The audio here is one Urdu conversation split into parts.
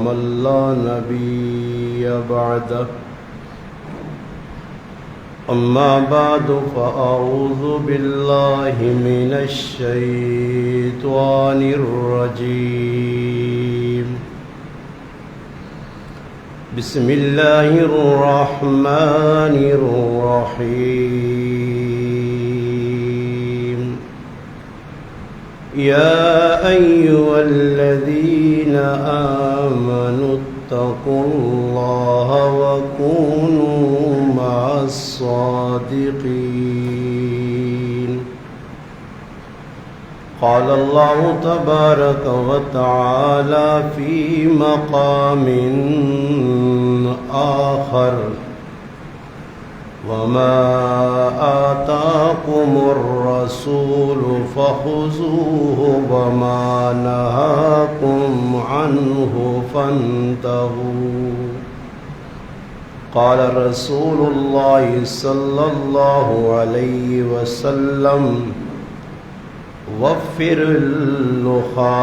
من لا نبي بعده أما بعد فأعوذ بالله من الشيطان الرجيم بسم الله الرحمن الرحيم يا أيها الذين آمنوا اتقوا الله وكونوا مع الصادقين قال الله تبارك وتعالى في مقام آخر وما آتاكم الرسول فخذوه وما نهاكم عنه فانتهوا قال رسول الله صلى الله عليه وسلم وفر اللخا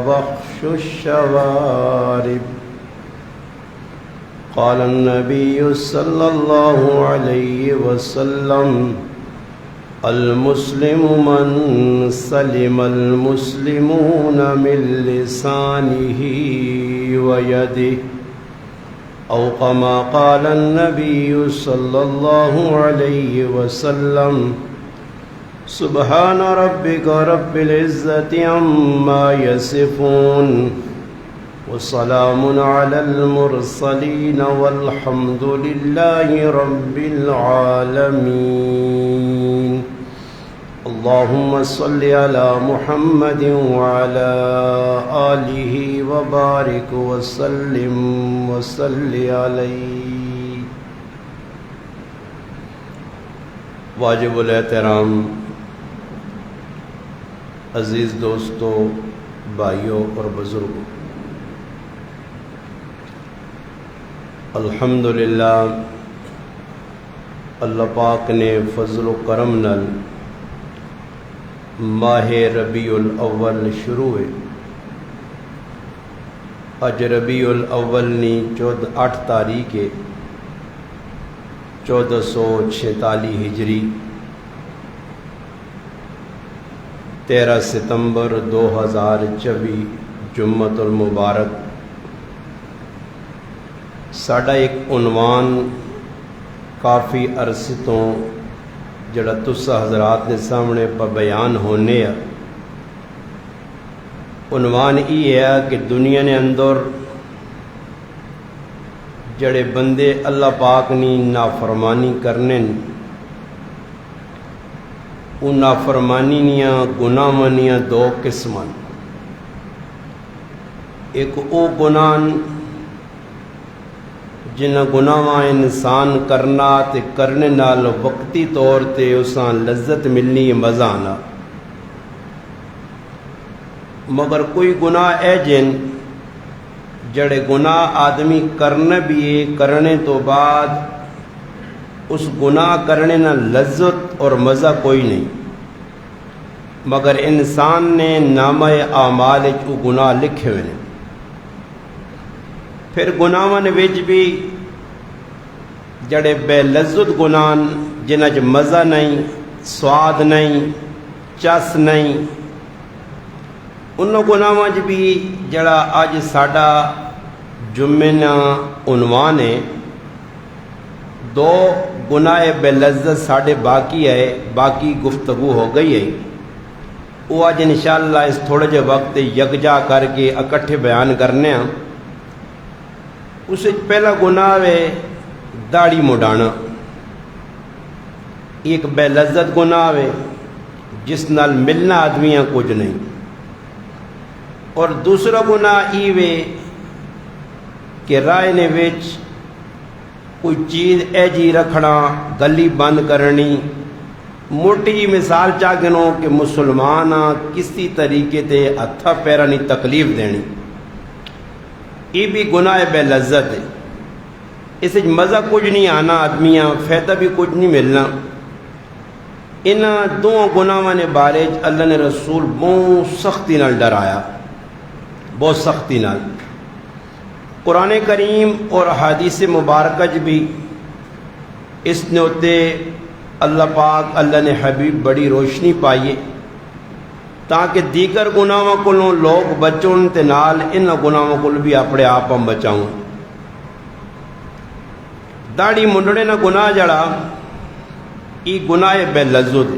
واخش الشوارب قال النبي صلى الله عليه وسلم المسلم من سلم المسلمون من لسانه ويده أو كما قال النبي صلى الله عليه وسلم سبحان ربك رب العزة عما يصفون وسلام على المرسلين والحمد لله رب العالمين اللهم صل على محمد وعلى آله وبارك وسلم وصل عليه واجب الاحترام عزیز دوستو، بھائیوں اور بزرگوں، الحمدللہ اللہ پاک نے فضل و کرم نال ماہ ربیع الاول شروع ہے۔ اج ربیع الاول نی 8 تاریخ ہے 1446 ہجری، 13 ستمبر 2024 جمعۃ المبارک۔ ساڈا ایک عنوان کافی عرصے تو جڑا تسا حضرات نے سامنے پا بیان ہونے ہے، عنوان یہ ہے کہ دنیا نے اندر جڑے بندے اللہ پاک نی نافرمانی کرنے، ان نافرمانیاں گناہاں 2 قسم۔ ایک او گناہ جنہ گناہ انسان کرنا تے کرنے نال وقتی طور تے اساں لذت ملنی، مزہ آنا، مگر کوئی گناہ اے جن جڑے گناہ آدمی کرنا بھی ہے، کرنے تو بعد اس گناہ کرنے نہ لذت اور مزہ کوئی نہیں، مگر انسان نے نامہ اعمال وہ گناہ لکھے ہوئے ہیں۔ پھر گناہاں وچ بھی جڑے بے لذت گناہ جنہ چ مزہ نہیں، سواد نہیں، چس نہیں، انہوں گناہاں چ بھی جڑا اج ساڈا جمعے نا عنوان ہے، 2 گناہ بے لذت ساڈے باقی ہے، باقی گفتگو ہو گئی ہے، وہ اج انشاءاللہ اس تھوڑے جے وقت یکجا کر کے اکٹھے بیان کرنے ہیں۔ اس پہلا گناہ ہے داڑھی مڈانا، ایک بے لذت گناہ ہے جس نال ملنا آدمیاں کچھ نہیں، اور دوسرا گناہ یہ ہے کہ رائے نے وچ کوئی چیز اے جی رکھنا، گلی بند کرنی، موٹی جی مثال چاہ گنو کہ مسلمان کسی طریقے تے ہتھا پیرا نہیں تکلیف دینی، یہ بھی گناہ بے لذت ہے، اس مزہ کچھ نہیں آنا، آدمیاں فائدہ بھی کچھ نہیں ملنا۔ ان 2 گناہاں نے بارے اللہ نے رسول بہت سختی نال ڈرایا، بہت سختی نال۔ قرآن کریم اور حدیث مبارکہ بھی اس نے ہوتے اللہ پاک اللہ نے حبیب بڑی روشنی پائیے تاکہ دیگر گناہوں کو لوگ بچوں تے نال ان گناہوں کو بھی اپنے آپ ہم بچاؤں. داڑھی منڈنے نہ گناہ جڑا ای گناہ بے لذت.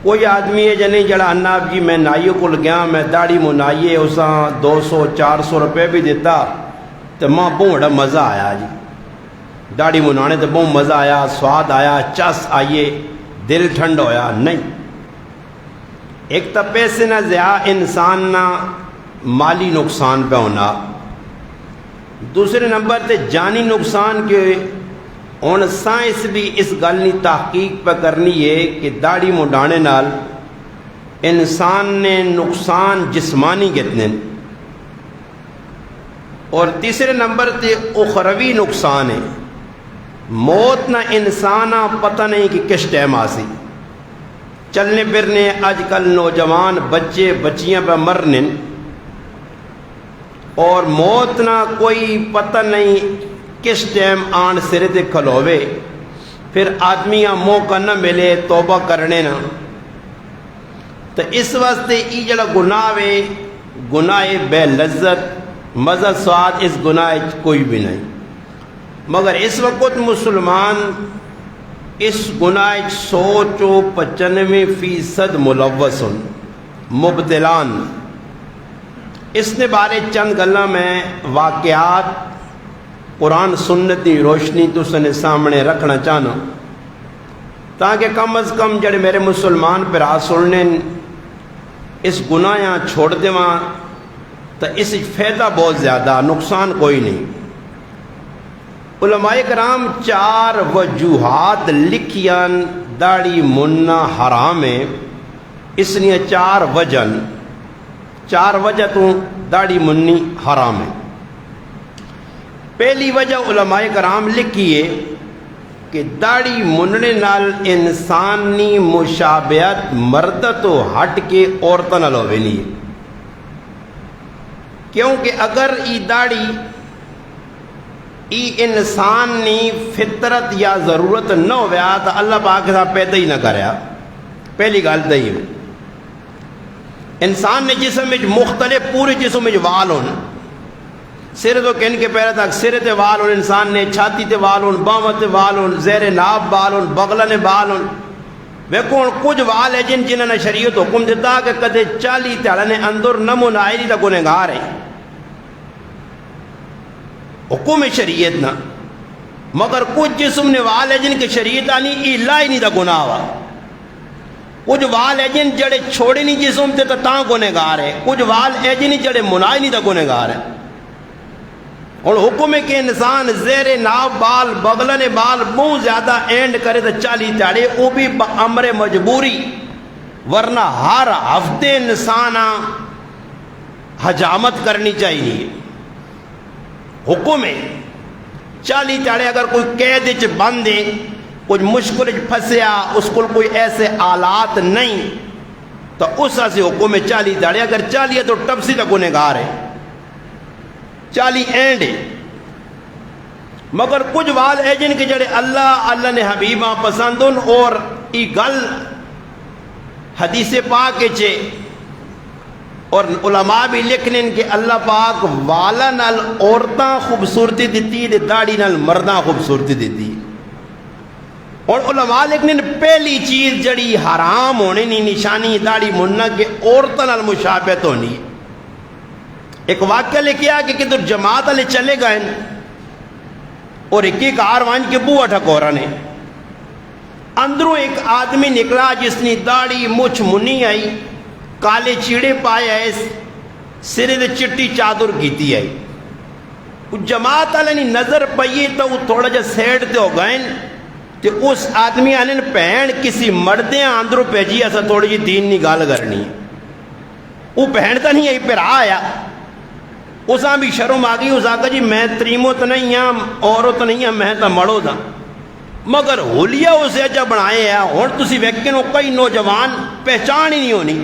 کوئی آدمی ہے جنہیں جڑا اناب جی میں نائیوں کو گیا میں داڑھی منائیے اساں 200-400 روپے بھی دیتا تو ماں بہت مزہ آیا جی. داڑھی منانے تو بہت مزہ آیا، سواد آیا، چس آئیے، دل ٹھنڈ ہویا. نہیں، ایک تو پیسے نہ ضیاع انسان نہ مالی نقصان پہ ہونا، دوسرے نمبر تے جانی نقصان کے ہن سائنس بھی اس گل کی تحقیق پہ کرنی ہے کہ داڑھی منڈانے نال انسان نے نقصان جسمانی کتنے، اور تیسرے نمبر تے اخروی نقصان ہے. موت نہ انسان پتہ نہیں کہ کس ٹائم آسی. چلنے پھرنے آج کل نوجوان بچے بچیاں پہ مرنے، اور موت نہ کوئی پتہ نہیں کس ٹائم آن سرے تے کھلوے. پھر آدمیاں موقع نہ ملے توبہ کرنے نہ. تو اس واسطے ای جڑا گناہ ہے گناہ بے لذت، مزہ سواد اس گناہ کوئی بھی نہیں. مگر اس وقت مسلمان اس گناہ 195% ملوث مبتلان. اس نے بارے چند گلاں میں واقعات قرآن سنت کی روشنی تو سنے سامنے رکھنا چاہنا تاکہ کم از کم جڑے میرے مسلمان پر سننے اس گناہ چھوڑ دیواں تو اس فائدہ بہت زیادہ، نقصان کوئی نہیں. علماء کرام 4 وجوہات لکھیاں داڑھی مننا حرام ہے. اس لیے 4 وجہ تو داڑھی مننی حرام ہے. پہلی وجہ علماء کرام لکھیے کہ داڑھی مننے نال انسانی مشابہت مرد تو ہٹ کے عورتوں نال ہوینی ہے. کیونکہ اگر ای داڑھی ای انسانی فطرت یا ضرورت نہ ہویا تو اللہ پاک صاحب پیدا ہی نہ کریا. پہلی گل تو یہ انسان نے جسم میں مختلف پورے جسم میں وال ہون، سر تو کن کے پیرے تک سر تے وال ہون، انسان نے چھاتی تے وال ہون، باہواں تے وال ہون، زیر ناب وال ہون، بغلہ نے وال ہون. ویکھو ہن کچھ وال ہے جنہاں نے شریعت حکم دیتا کہ کدے 40 تھیڑے نے اندر نہ منائری تا گنہگار ہے، حکم شریعت نہ. مگر کچھ جسم نے وال ہے جن کے شریعت آنی اللہ ہی نہیں تا گناہ ہوا. کچھ وال ہے جن جڑے چھوڑے نہیں جسم تے تاں گنہگار ہے، کچھ وال ہے جن جڑے منائے نہیں تا گنہگار ہے. اور حکم ہے کہ انسان زیر ناب بال بغلن بال بہت زیادہ اینڈ کرے تو 40 تھیڑے، وہ بھی بامر مجبوری، ورنہ ہر ہفتے انسان حجامت کرنی چاہیے. حکم ہے 40 تھیڑے. اگر کوئی قید وچ بند ہے، کچھ مشکل پھنسیا، اس کو کوئی ایسے آلات نہیں تو اس سے حکم ہے 40 تھیڑے. اگر 40 ہے تو ٹپسی کا گنہگار ہے، 40 اینڈ ہے. مگر کچھ وال ہے جن کے جڑے اللہ نے حبیباں پسند ان، اور ای گل حدیث پاک چے اور علماء بھی لکھنے کہ اللہ پاک والا نال عورتاں خوبصورتی دیتی دے داڑھی نال مرداں خوبصورتی دیتی. اور علماء لکھنے پہلی چیز جڑی حرام ہونے نی نشانی داڑھی مننا کہ عورتاں نال مشابہت ہونی. ایک واقعہ لکھیا کہ کدھر جماعت والے چلے گئے اور ایک کاروان کے بوہ ٹھکورا نے اندروں ایک آدمی نکلا جس نے داڑھی مچھ منی آئی، کالے چیڑے پائے آئے، سرے دے چٹی چادر کیتی آئی. جماعت والے نے نظر پئی تو وہ تھوڑا جا سیڈ تے ہو گئے تے اس آدمی آنے پہن کسی مردیاں اندروں پیجی ایسا تھوڑی جی دین نہیں گال کرنی. وہ پہنتا نہیں ہے پھر آیا، اساں بھی شرم آ گئی. اس آگا جی میں تریمو تو نہیں ہاں، عورت نہیں ہاں، میں تو مڑو دا. مگر حلیہ اسے اجا بنائے ہیں. اور تسی ویکھن کئی نوجوان پہچان ہی نہیں ہونی.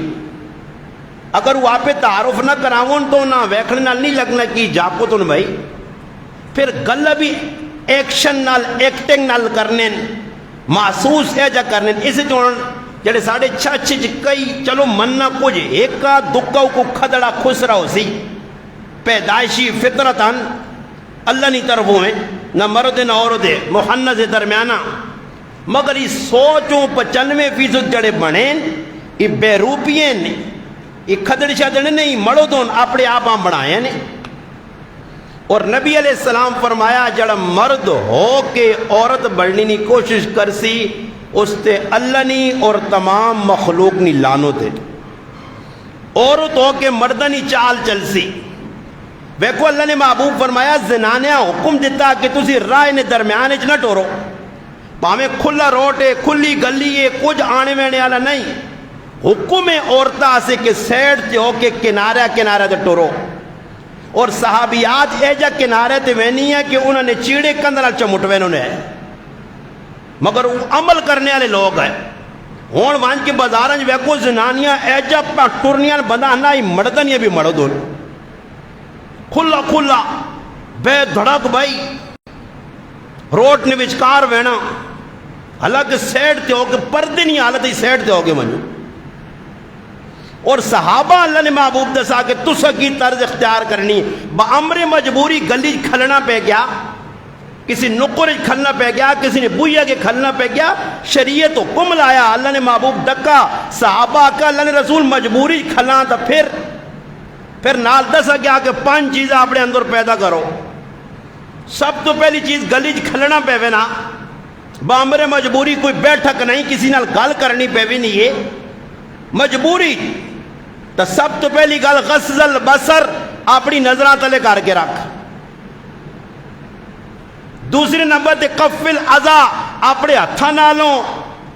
اگر وہ آپ تعارف نہ کراون تو نہ ویکھنے نال نہیں لگنا کہ جاپو تو بھائی پھر گل بھی ایکشن نال ایکٹنگ نال کرنے محسوس ہے جا کرنے اس جڑے ساڑھے چھچ کئی چلو مننا کچھ ایک کا دکھا کو کھدڑا خسرا ہو سی پیدائشی فطرتاً اللہ نہیں طرف ہوئے نہ مرد نہ عورت محنت درمیانہ مگر یہ سوچوں 95% جڑے بنیں یہ بے روپیے نے یہ کھدڑ شدڑ نہیں مڑو دون اپنے آپ بنائے نے اور نبی علیہ السلام فرمایا جڑا مرد ہو کے عورت بڑھنی نہیں کوشش کر سی اس تے اللہ نہیں اور تمام مخلوق نہیں لانو تے عورت ہو کے مردنی چال چل سی ویکو اللہ نے محبوب فرمایا زنانیاں حکم دیتا کہ تسی رائے نے درمیان نہ ٹورو پاویں کھلا روٹ ہے کھلی گلی ہے کچھ آنے وینے والا نہیں حکم ہے عورتہ سے کہ سیڈ تے ہو کے کنارہ کنارہ تے ٹورو اور صحابیات ایجا کنارے تے وینی ہے کہ انہوں نے چیڑے کندرال چمٹوے انہوں نے مگر وہ عمل کرنے والے لوگ ہیں ہون وانج کے بازارنج ویکو زنانیاں ایجا پا ٹورنیاں بندہ ہی مردنیاں بھی مرد دون کھلا کھلا بے دھڑک بھائی روٹ نے وچکار وینا حالانکہ سیڈ تے ہو کے پردے نہیں حالت ہی سیڈ تے ہو کے منو اور صحابہ اللہ نے محبوب دسا کہ تسا کی طرز اختیار کرنی بامر مجبوری گلی کھلنا پہ گیا کسی نکر کھلنا پہ گیا کسی نے بویا کے کھلنا پہ گیا شریعت حکم لایا اللہ نے محبوب ڈکا صحابہ کا اللہ نے رسول مجبوری کھلنا تھا پھر نال دسا گیا کہ 5 چیزیں اپنے اندر پیدا کرو سب تو پہلی چیز گلی کھلنا پہ وینا بامر مجبوری کوئی بیٹھک نہیں کسی نال گل کرنی پہ بھی نہیں ہے مجبوری تو سب تو پہلی گل غض البصر اپنی نظرہ تلے کر کے رکھ دوسری نمبر تے کف الاذی اپنے ہتھاں نالوں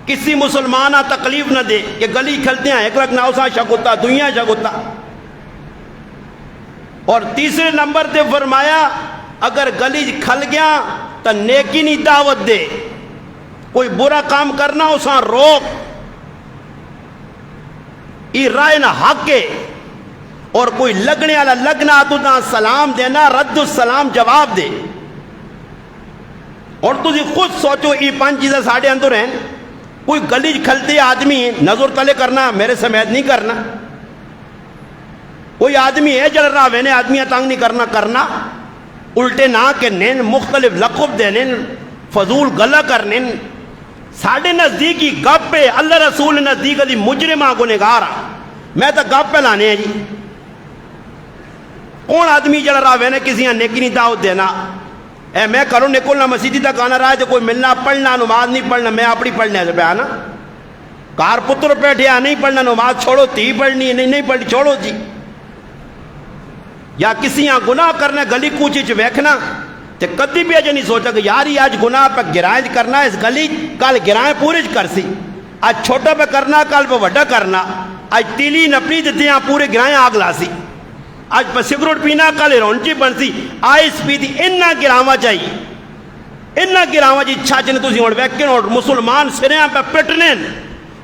کسی مسلمانہ تکلیف نہ دے کہ گلی کھلتے ہیں ایک رکھ ناؤسا شگوتا دنیا شگوتا اور تیسرے نمبر تے فرمایا اگر گلی کھل گیا تو نیکی نہیں دعوت دے کوئی برا کام کرنا اساں روک ای رائے نہ حق ہے اور کوئی لگنے والا لگنا تو نہ سلام دینا رد السلام جواب دے اور تجھے خود سوچو ای 5 چیزیں ساڑھے اندر ہیں کوئی گلی کھلتے آدمی نظر تلے کرنا میرے سمیت نہیں کرنا کوئی آدمی ہے جل رہا وینے آدمی تانگ نہیں کرنا الٹے نہ کہ نین مختلف لقب دینے فضول گلہ کرنے ساڑھے نزدیکی گپ پہ اللہ رسول نزدیک علی مجرمہ گنہگارا میں تو گپ پہ لانے ہیں جی کون آدمی جڑ رہا وینے کسی نیکی نہیں دعوت دینا اے میں کروں نکلنا مسیدی تک آنا رہا ہے تو کوئی ملنا پڑھنا نماز نہیں پڑھنا میں اپنی پڑھنے سے پہ آنا کار پتر بیٹھے نہیں پڑھنا نماز چھوڑو تی پڑھنی نہیں پڑھنی چھوڑو جی یا کسی یہاں گناہ کرنا گلی کوچی چ ویکھنا تے کدی بھی اجے نہیں سوچا کہ یار یہ آج گناہ پہ گرائیں کرنا اس گلی کل گرائیں پورے کر سی آج چھوٹا پہ کرنا کل پہ وڈا کرنا آج تیلی نپی دیتے ہیں پورے گرائیں آگ لاسی آج پہ سگریٹ پینا کل رونچی بن سی آئس پی دی انہا گراما چاہیے انہا گراما جی چھاچنے تو سی اور ویکن اور مسلمان سریاں پہ پٹنے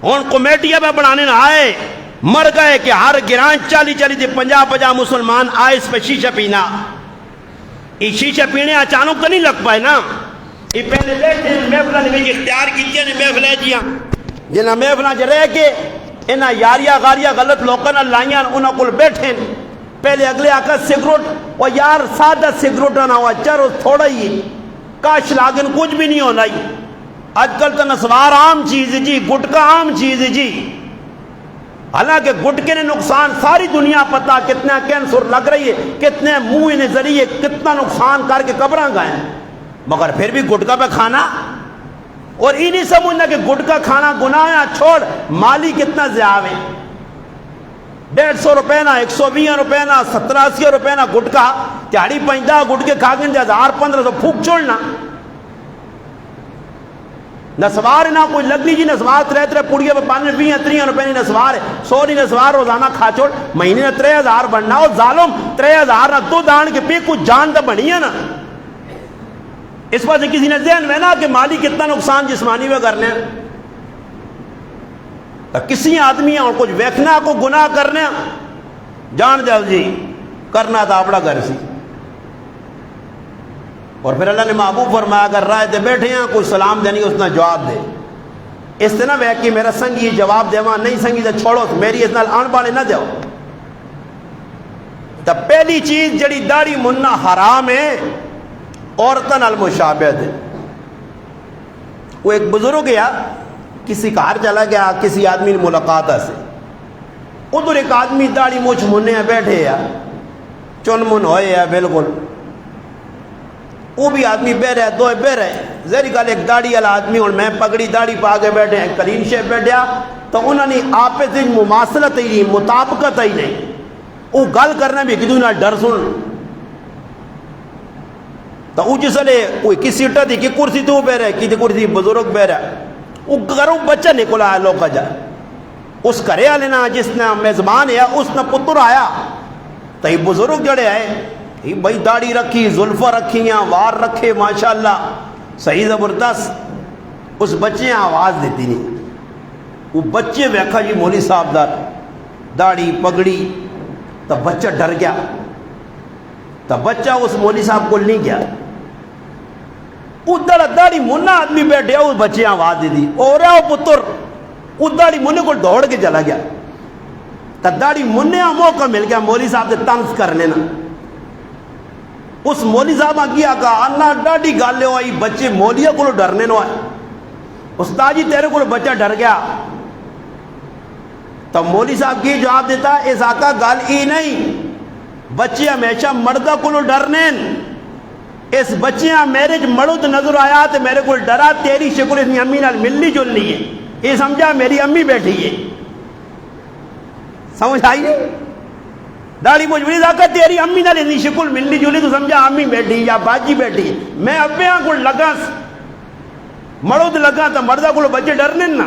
اور کمیٹیاں پہ بنانے نہ آئے مر گئے کہ ہر گرائیں 40 دی 50 مسلمان آئس پہ شیشہ پینا یہ شیشہ پینے اچانک تو نہیں لگ پائے نا یہ پہلے لیٹے محفلہ نے بھی اختیار کیتے ہیں محفلہ جیاں جنہاں محفلہ جو رہ کے انہاں یاریاں غاریاں غلط لوگوں نے لائیاں انہاں کل بیٹھیں پہلے اگلے آکا سگریٹ اور یار سادہ سگریٹ نہ ہوا چارو تھوڑا ہی کاش لاگن کچھ بھی نہیں ہونا ہی آج کل تو نسوار عام چیز جی گٹکا عام چیز جی حالانکہ گٹکے نے نقصان ساری دنیا پتا کتنا کینسر لگ رہی ہے کتنے منہ نے ذریعے کتنا نقصان کر کے قبراں گئے مگر پھر بھی گٹکا پہ کھانا اور یہ نہیں سمجھنا کہ گٹکا کھانا گناہ ہے چھوڑ مالی کتنا ضیاع ہے 150 روپے نا 120 روپے نا 70-80 روپے نا گٹکا تیاری 50 گٹکے کھا کے 1000-1500 پھوک چھوڑنا نسوار نہ کوئی لگنی جی نسوار 3 پوڑیے پہ 20-30 روپے نہیں نسوار ہے 100 نہیں نسوار روزانہ کھا چھوڑ مہینے نے 3000 بننا ہو ظالم 3000 نہ دو دان کے پی کچھ جان تو بنی ہے نا اس وجہ سے کسی نے ذہن میں نا کہ مالی کتنا نقصان جسمانی میں کرنے کسی آدمی اور کچھ ویکھنا کو گناہ کرنے جان جاؤ جی کرنا تھا اپنا گھر سی. اور پھر اللہ نے محبوب فرمایا اگر رائے دے بیٹھے ہیں کوئی سلام دینی اس نے جواب دے. اس سے نہ وے کہ میرا سنگی جواب دے وہاں نہیں سنگی تو چھوڑو میری اس نال آن بانے نہ دیو. تو پہلی چیز جڑی داڑھی مننا حرام ہے عورتوں نال مشابہت ہے. وہ ایک بزرگ گیا کسی گھر چلا گیا کسی آدمی نے ملاقات سے ادھر ایک آدمی داڑھی مچھ مننے بیٹھے ہے چن من ہوئے ہے بالکل وہ بھی آدمی بہ رہا ہے دو بہ رہے ذہری گل ایک داڑھی والا آدمی اور میں پگڑی داڑھی پا کے بیٹھے ہیں کلین شیپ بیٹھیا تو انہوں نے آپس میں مماثلت ہی نہیں مطابقت ہی نہیں وہ گل کرنا بھی کدوں نہ ڈر سن تو وہ جسلے کوئی کس سیٹا تھی کہ کرسی تو بہ رہے کی کرسی بزرگ بہ رہا وہ گھروں بچہ نکلا آیا لوگ جا اس گھرے والے نا جس نے میزبان ہے اس نے پتر آیا تو یہ بزرگ جڑے آئے بھائی داڑھی رکھی زلفہ رکھی وار رکھے ماشاءاللہ صحیح زبردست اس بچے آواز دیتی نہیں وہ بچے ویکھا جی مولوی صاحب دار داڑھی پگڑی تو بچہ ڈر گیا تو بچہ اس مولوی صاحب کو نہیں گیا ادھر داڑھی منا آدمی بیٹھے اس بچے آواز دی دی اور وہ پتر اس داڑھی منے کو دوڑ کے چلا گیا تو داڑھی مننے موقع مل گیا مولوی صاحب سے طنز کرنے نا اس مولوی صاحب کیا کہا اللہ ڈاڑھی گالے ہوئی بچے مولیہ کو ڈرنے نو آئے استاد جی تیرے کو بچہ ڈر گیا تو مولوی صاحب کی جواب دیتا اس آقا گال ای نہیں بچے ہمیشہ مردہ کو ڈرنے اس بچے میرے مرد نظر آیا تو میرے کو ڈرا تیری شکل اتنی امی نال ملنی جلنی ہے یہ سمجھا میری امی بیٹھی ہے سمجھ آئی نہیں داڑھی مجبوری آقا تیری امی نال اتنی شکل ملنی جلنی تو سمجھا امی بیٹھی یا باجی بیٹھی میں ابے کو لگا مرد لگا تو مردہ کو بچے ڈرنے نا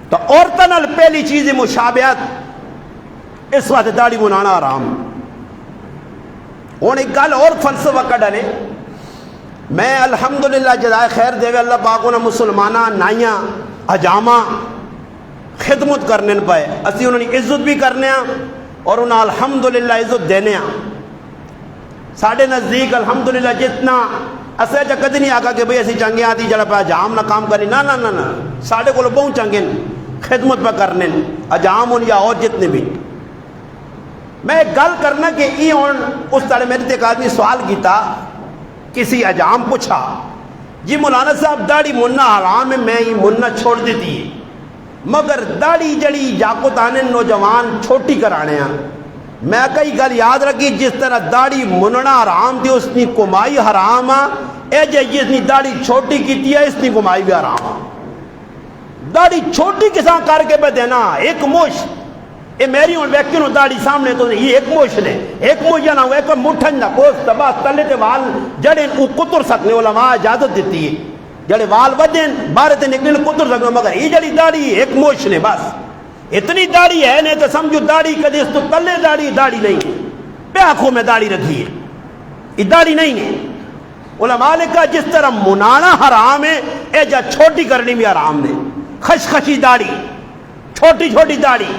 تو عورتوں نال پہلی چیز مشابہت اس وقت داڑھی منانا حرام ہوں ایک گل اور فلسفہ کڈنے میں الحمدللہ جزائے خیر دے اللہ پاک نے مسلمانہ نائیاں حجامہ خدمت کرنے پائے اسی انہوں نے عزت بھی کرنے اور انہیں الحمدللہ عزت دینے ساڑھے نزدیک الحمدللہ جتنا اسے جا کدی نہیں آگا کہ بھئی اسی چنگے آتی جڑا پہ حجام نہ کام کرنی نا نا نا نا ساڑھے کو بہت چنگے خدمت پہ کرنے حجام ان یا اور جتنے بھی میں ایک گل کرنا کہ اس طرح میرے ایک آدمی سوال کیتا کسی حجام پوچھا جی مولانا صاحب داڑھی مننا حرام ہے میں یہ مننا چھوڑ دیتی ہے مگر داڑھی جڑی جاکت آنے نوجوان چھوٹی کرانے ہیں میں کئی گل یاد رکھی جس طرح داڑھی مننا حرام تھی اس نے کمائی حرام ہے جس نے داڑھی چھوٹی کی ہے اس نے کمائی بھی حرام ہے داڑھی چھوٹی کساں کر کے پہ دینا ایک موش اے میری ہوں ویکن ہوں داڑھی سامنے تو یہ ایک موش نے ایک موش جانا ہوں ایک مٹھن نہ کوس تباہ تلے تے وال جڑے او کتر سکنے علماء اجازت دیتی ہے جڑے وال ودین بارے تے نکلنے کتر سکنے مگر یہ جڑی داڑھی ایک موش نے بس اتنی داڑھی ہے نہیں تو سمجھو داڑھی کدی اس تو تلے داڑھی نہیں ہے پہ آنکھوں میں داڑھی رکھی ہے یہ داڑھی نہیں ہے علماء نے کہا جس طرح منانا حرام ہے اے جا چھوٹی کرنی بھی حرام نے خشخشی داڑھی چھوٹی چھوٹی داڑھی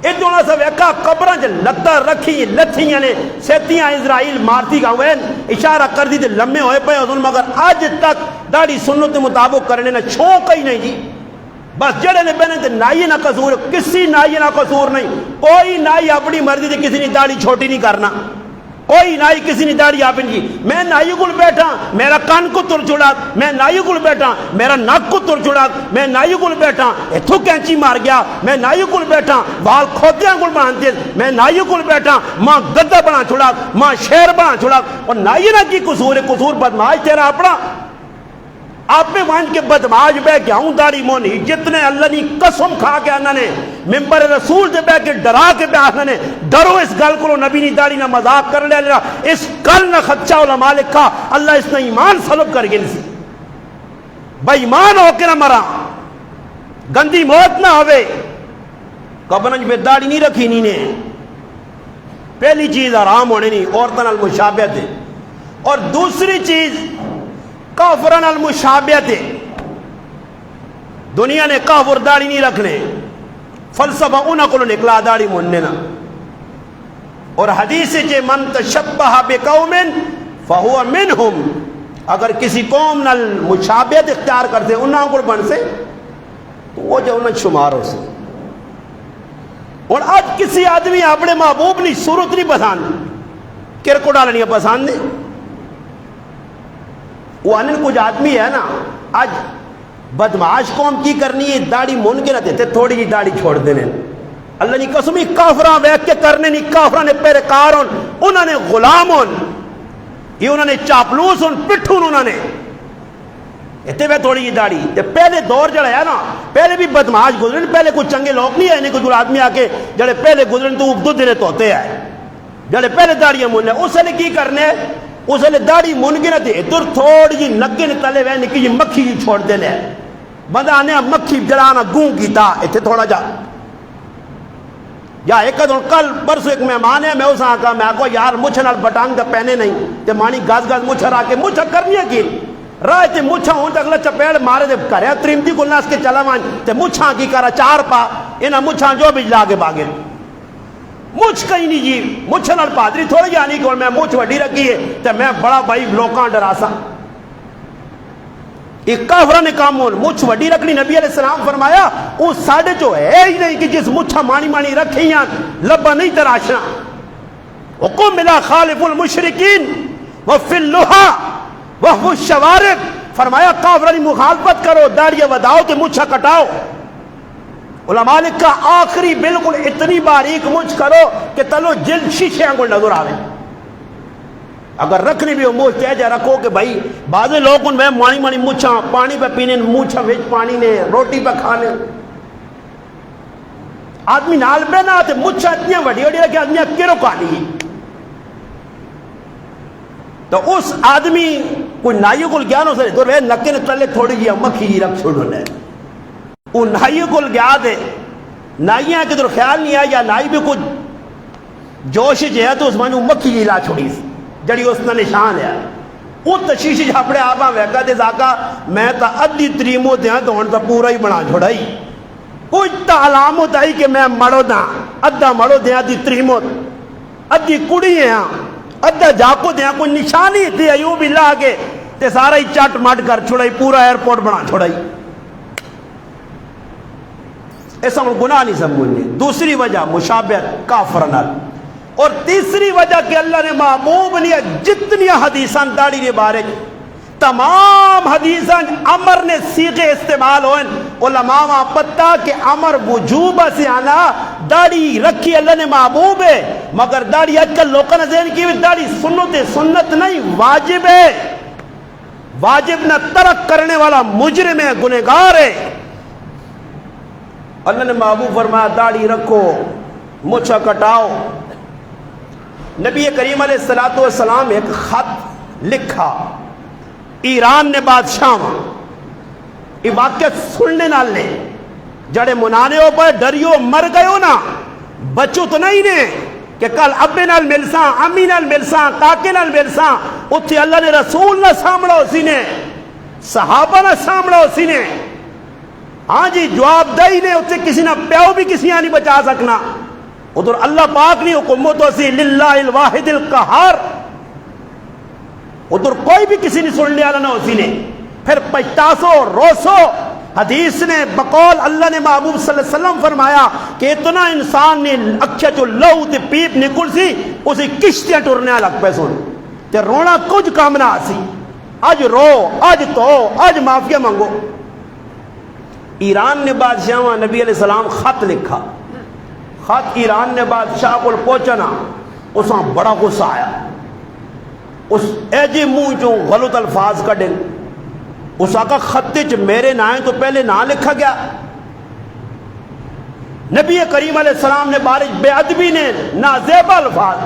ادھونا سا ویکا قبران جو لتا رکھی لتھیاں نے سیتیاں اسرائیل مارتی گا ہوئے اشارہ کر دی تھے لمحے ہوئے پہ حضور مگر آج تک داڑھی سنت مطابق کرنے نہ چھوکا ہی نہیں جی بس جڑے نے بہنے تھے نائی نہ قصور کسی نائی نہ قصور نہیں کوئی نائی اپنی مرضی تھی کسی نے داڑھی چھوٹی نہیں کرنا کوئی نائی کسی نے داڑھی آپ جی میں نائی کو بیٹھا میرا کان کو تر چھڑا میں نائی کو بیٹھا میرا ناک کو تر چھڑا میں نائی کو بیٹھا اتھو کینچی مار گیا میں نائی کو بیٹھا وال کھوتیاں کو بنانتے میں نائی کو بیٹھا ماں گدہ بنا چھڑا ماں شیر بنا چھڑا اور نائی نہ کی قصور ہے قصور بدماش تیرا اپنا آپ میں وانج کے بدماش بے کیا ہوں داڑھی مونی جتنے اللہ نے قسم کھا کے انہوں نے ممبر رسول سے بے کے ڈرا کے بے انہوں نے ڈرو اس گل کو نبی نے داڑھی نہ مذاق کر لیا اس گل نہ خدشہ علماء لکھا اللہ اس نے ایمان سلب کر گئی سی بے ایمان ہو کے نہ مرا گندی موت نہ ہوئے قبرنج پہ داڑھی نہیں رکھی نہیں نے پہلی چیز حرام ہونے نہیں عورتوں نال مشابہت ہے اور دوسری چیز کافران المشابہت ہے دنیا نے کافر داڑھی نہیں رکھنے فلسفہ انہاں کو نکلا داڑھی مننے نا. اور حدیث جے من تشبہ بقوم فہو منہم, اگر کسی قوم نال مشابہت اختیار کرتے انہاں کو بن سے تو وہ جو انہاں شمار ہو سے. اور آج کسی آدمی اپنے محبوب نہیں صورت نہیں پسند, کرکو ڈالنی پسند نہیں. وہ انن کچھ آدمی ہے نا آج بدمعاش قوم کی کرنی ہے, داڑھی مون کے نہ دیتے, تھوڑی جی داڑھی چھوڑ دینے. اللہ نے قسمی کافراں ویکھ کے کرنے نہیں, کافراں نے پیروکار ہون, انہوں نے غلام ہون, یہ انہوں نے چاپلوس ہون, پٹھون انہوں نے اتنے میں تھوڑی جی داڑھی. پہلے دور جڑا ہے نا, پہلے بھی بدمعاش گزرے, پہلے کوئی چنگے لوگ نہیں ہے, نہیں کوئی آدمی آ کے جڑے پہلے گزرے تو دو دن توتے آئے جڑے پہلے داڑیاں موننے. اس نے کی کرنے, اس نے داڑھی مون کے نہ دے, ادھر تھوڑی جی نگے نے تلے وے نکی جی مکھی جی چھوڑ دینے. بندہ آنے مکھی جڑانا گوں کیتا اتنے تھوڑا جا. یا ایک دن کل پرسوں ایک مہمان ہے, میں اس آقا میں آکو یار مچھ نال بٹانگ دا پہنے نہیں تے مانی گاز گاز مچھ را کے مچھ کرنی ہے کی راہ تے مچھا ہوں تے اگلا چپیڑ مارے دے کریا تریمتی کو ناس کے چلا مان تے مچھاں کی کرا چار پا انہاں مچھاں جو بھی لا کے باگے مچھ کہیں نہیں جی. مچھ نال پادری تھوڑی جانی کہ میں مچھ وڈی رکھی ہے تے میں بڑا بھائی لوکاں ڈراسا. ایک کافرہ نے کام ہون مچھ وڈی رکھنی. نبی علیہ السلام فرمایا وہ ساڑھے جو ہے ہی نہیں کہ جس مچھا مانی مانی رکھی ہیں لبا نہیں تراشنا. حکم ملا خالف المشرکین وفی اللہا وحو الشوارب, فرمایا کافرہ نے مخالفت کرو, داڑیاں وداؤ تے مچھا کٹاؤ. علماء نے کہا آخری بالکل اتنی باریک مچھ کرو کہ تلو جلد شیشے کو نظر آوے. اگر رکھنی بھی ہو موچ جا رکھو کہ بھائی بعض لوگ ان میں مانی مانی مچھاں پانی پہ پینے, مچھاں وچ پانی نے, روٹی پہ کھانے. آدمی نال پہ نہ آتے مچھاں اتنی وڈی وڈی رکھے آدمی کیرو کھانی. تو اس آدمی کوئی نائیوں کو گیا نہ سرے تو رہے نکے نے تلے تھوڑی جی مکھی جی رکھ چھوڑو نے. وہ نائیوں کو گیا دے نائیاں کے تو خیال نہیں آیا, یا نائی بھی کچھ جوش جے ہے تو اس مانو مکھی جی لا چھوڑی سی جڑی اس نے نشان ہے. وہ تشیش جھاپڑے آبا ویکا دے زاکا میں تا ادھی تریمو دیاں تو ہون تا پورا ہی بنا چھوڑائی. کچھ تا علامت آئی کہ میں مڑو دا ادھا مڑو دیاں ادھی تریمو ادھی کڑی ہیں ادھا جاکو دیاں کوئی نشانی تھی ایوب اللہ کے تے سارا ہی چٹ مٹ کر چھوڑائی, پورا ایئرپورٹ بنا چھوڑائی. ایسا گناہ نہیں سمجھنے. دوسری وجہ مشابہت کافرنال. اور تیسری وجہ کہ اللہ نے محبوب نے جتنی حدیثاں داڑھی نے بارے تمام حدیثاں امر نے سیغے استعمال ہوئے. علماء وہاں پتہ کہ امر وجوب سے آنا داڑھی رکھی اللہ نے محبوب ہے, مگر داڑھی آج کل لوگوں نے ذہن کی داڑھی سنت ہے, سنت نہیں واجب ہے. واجب نہ ترک کرنے والا مجرم ہے, گنہگار ہے. اللہ نے محبوب فرمایا داڑھی رکھو, مچھا کٹاؤ. نبی کریم علیہ السلام ایک خط لکھا ایران نے بادشاہ یہ واقعہ سننے نال نے جڑے منانے ہو پائے ڈریو مر گئے ہو نا, بچو تو نہیں نے کہ کل ابے نال ملساں, امی نال ملساں, کاکے نال ملساں. اتھے اللہ نے رسول نہ سامڑا اسی نے, صحابہ نہ سامڑا اسی نے. ہاں جی جواب دائی نے اتھے کسی نہ پیاؤ بھی کسی نہیں بچا سکنا. ادھر اللہ پاک نہیں حکومت اسی للہ الواحد القہار, ادھر کوئی بھی کسی نہیں سن لیا نہ اسی نے. پھر پچتاسو روسو حدیث نے بقول اللہ نے محبوب صلی اللہ علیہ وسلم فرمایا کہ اتنا انسان نے اکھیا جو لہو تے پیپ نکل سی اسی کشتیاں ٹرنے لگ پہ سن تے رونا کچھ کام نہ آسی. آج رو, آج تو, آج معافیا مانگو. ایران نے بادشاہ نبی علیہ السلام خط لکھا. خط ایران نے بادشاہ کو پہنچنا, اس میں بڑا غصہ آیا. اس ایجے منہ جو غلط الفاظ کا دن اس آقا خطے چ میرے نائیں تو پہلے نہ لکھا گیا. نبی کریم علیہ السلام نے بارش بے ادبی نے نازیبا الفاظ.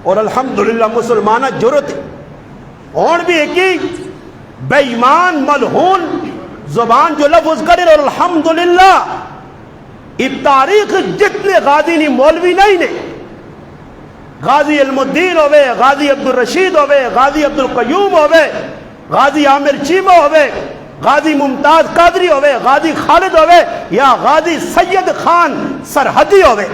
اور الحمدللہ مسلمانہ جرت اور بھی ایک ہی بے ایمان ملعون زبان جو لفظ کرے. اور الحمدللہ اب تاریخ جتنے غازی نہیں مولوی نہیں نے, غازی علم الدین ہوئے, غازی عبد الرشید ہوئے, غازی عبد القیوم ہوئے, غازی عامر چیمہ ہوئے, غازی ممتاز قادری ہوئے، غازی خالد ہوئے یا غازی سید خان سرحدی ہوئے،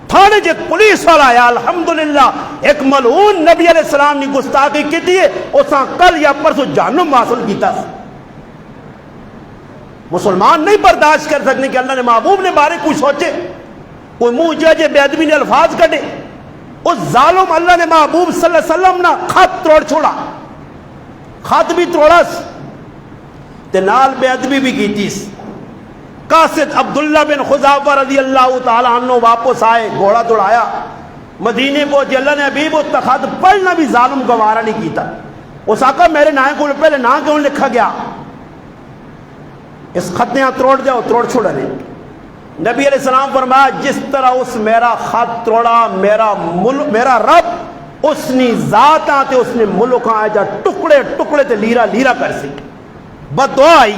تھانے جے پولیس والا آیا الحمدللہ ایک ملعون نبی علیہ السلام نے گستاخی کی تھی اساں کل یا پرسوں جہنم حاصل کیتا۔ مسلمان نہیں برداشت کر سکنے کہ اللہ نے محبوب نے بارے کوئی سوچے، کوئی منہ جے بے ادبی نے الفاظ کٹے۔ اس ظالم اللہ نے محبوب صلی اللہ علیہ وسلم نا خط توڑ چھوڑا، خط بھی توڑا تے نال بے ادبی بھی کی۔ قاصد عبداللہ بن خزافہ رضی اللہ تعالیٰ عنہ واپس آئے، گھوڑا دوڑایا، مدینے پہنچے، اللہ نے حبیب اس خط پڑھنا بھی ظالم گوارا نہیں کیتا۔ اس آقا میرے نام کو پہلے نام کیوں لکھا گیا؟ اس خط نے توڑ جاؤ، توڑ چھوڑا نہیں۔ نبی علیہ السلام فرمایا جس طرح اس میرا خط توڑا میرا رب اس نے ذات آتے اس نے ملک آئے جا ٹکڑے ٹکڑے تے لیرا لیرا کر سی۔ بد دعا آئی،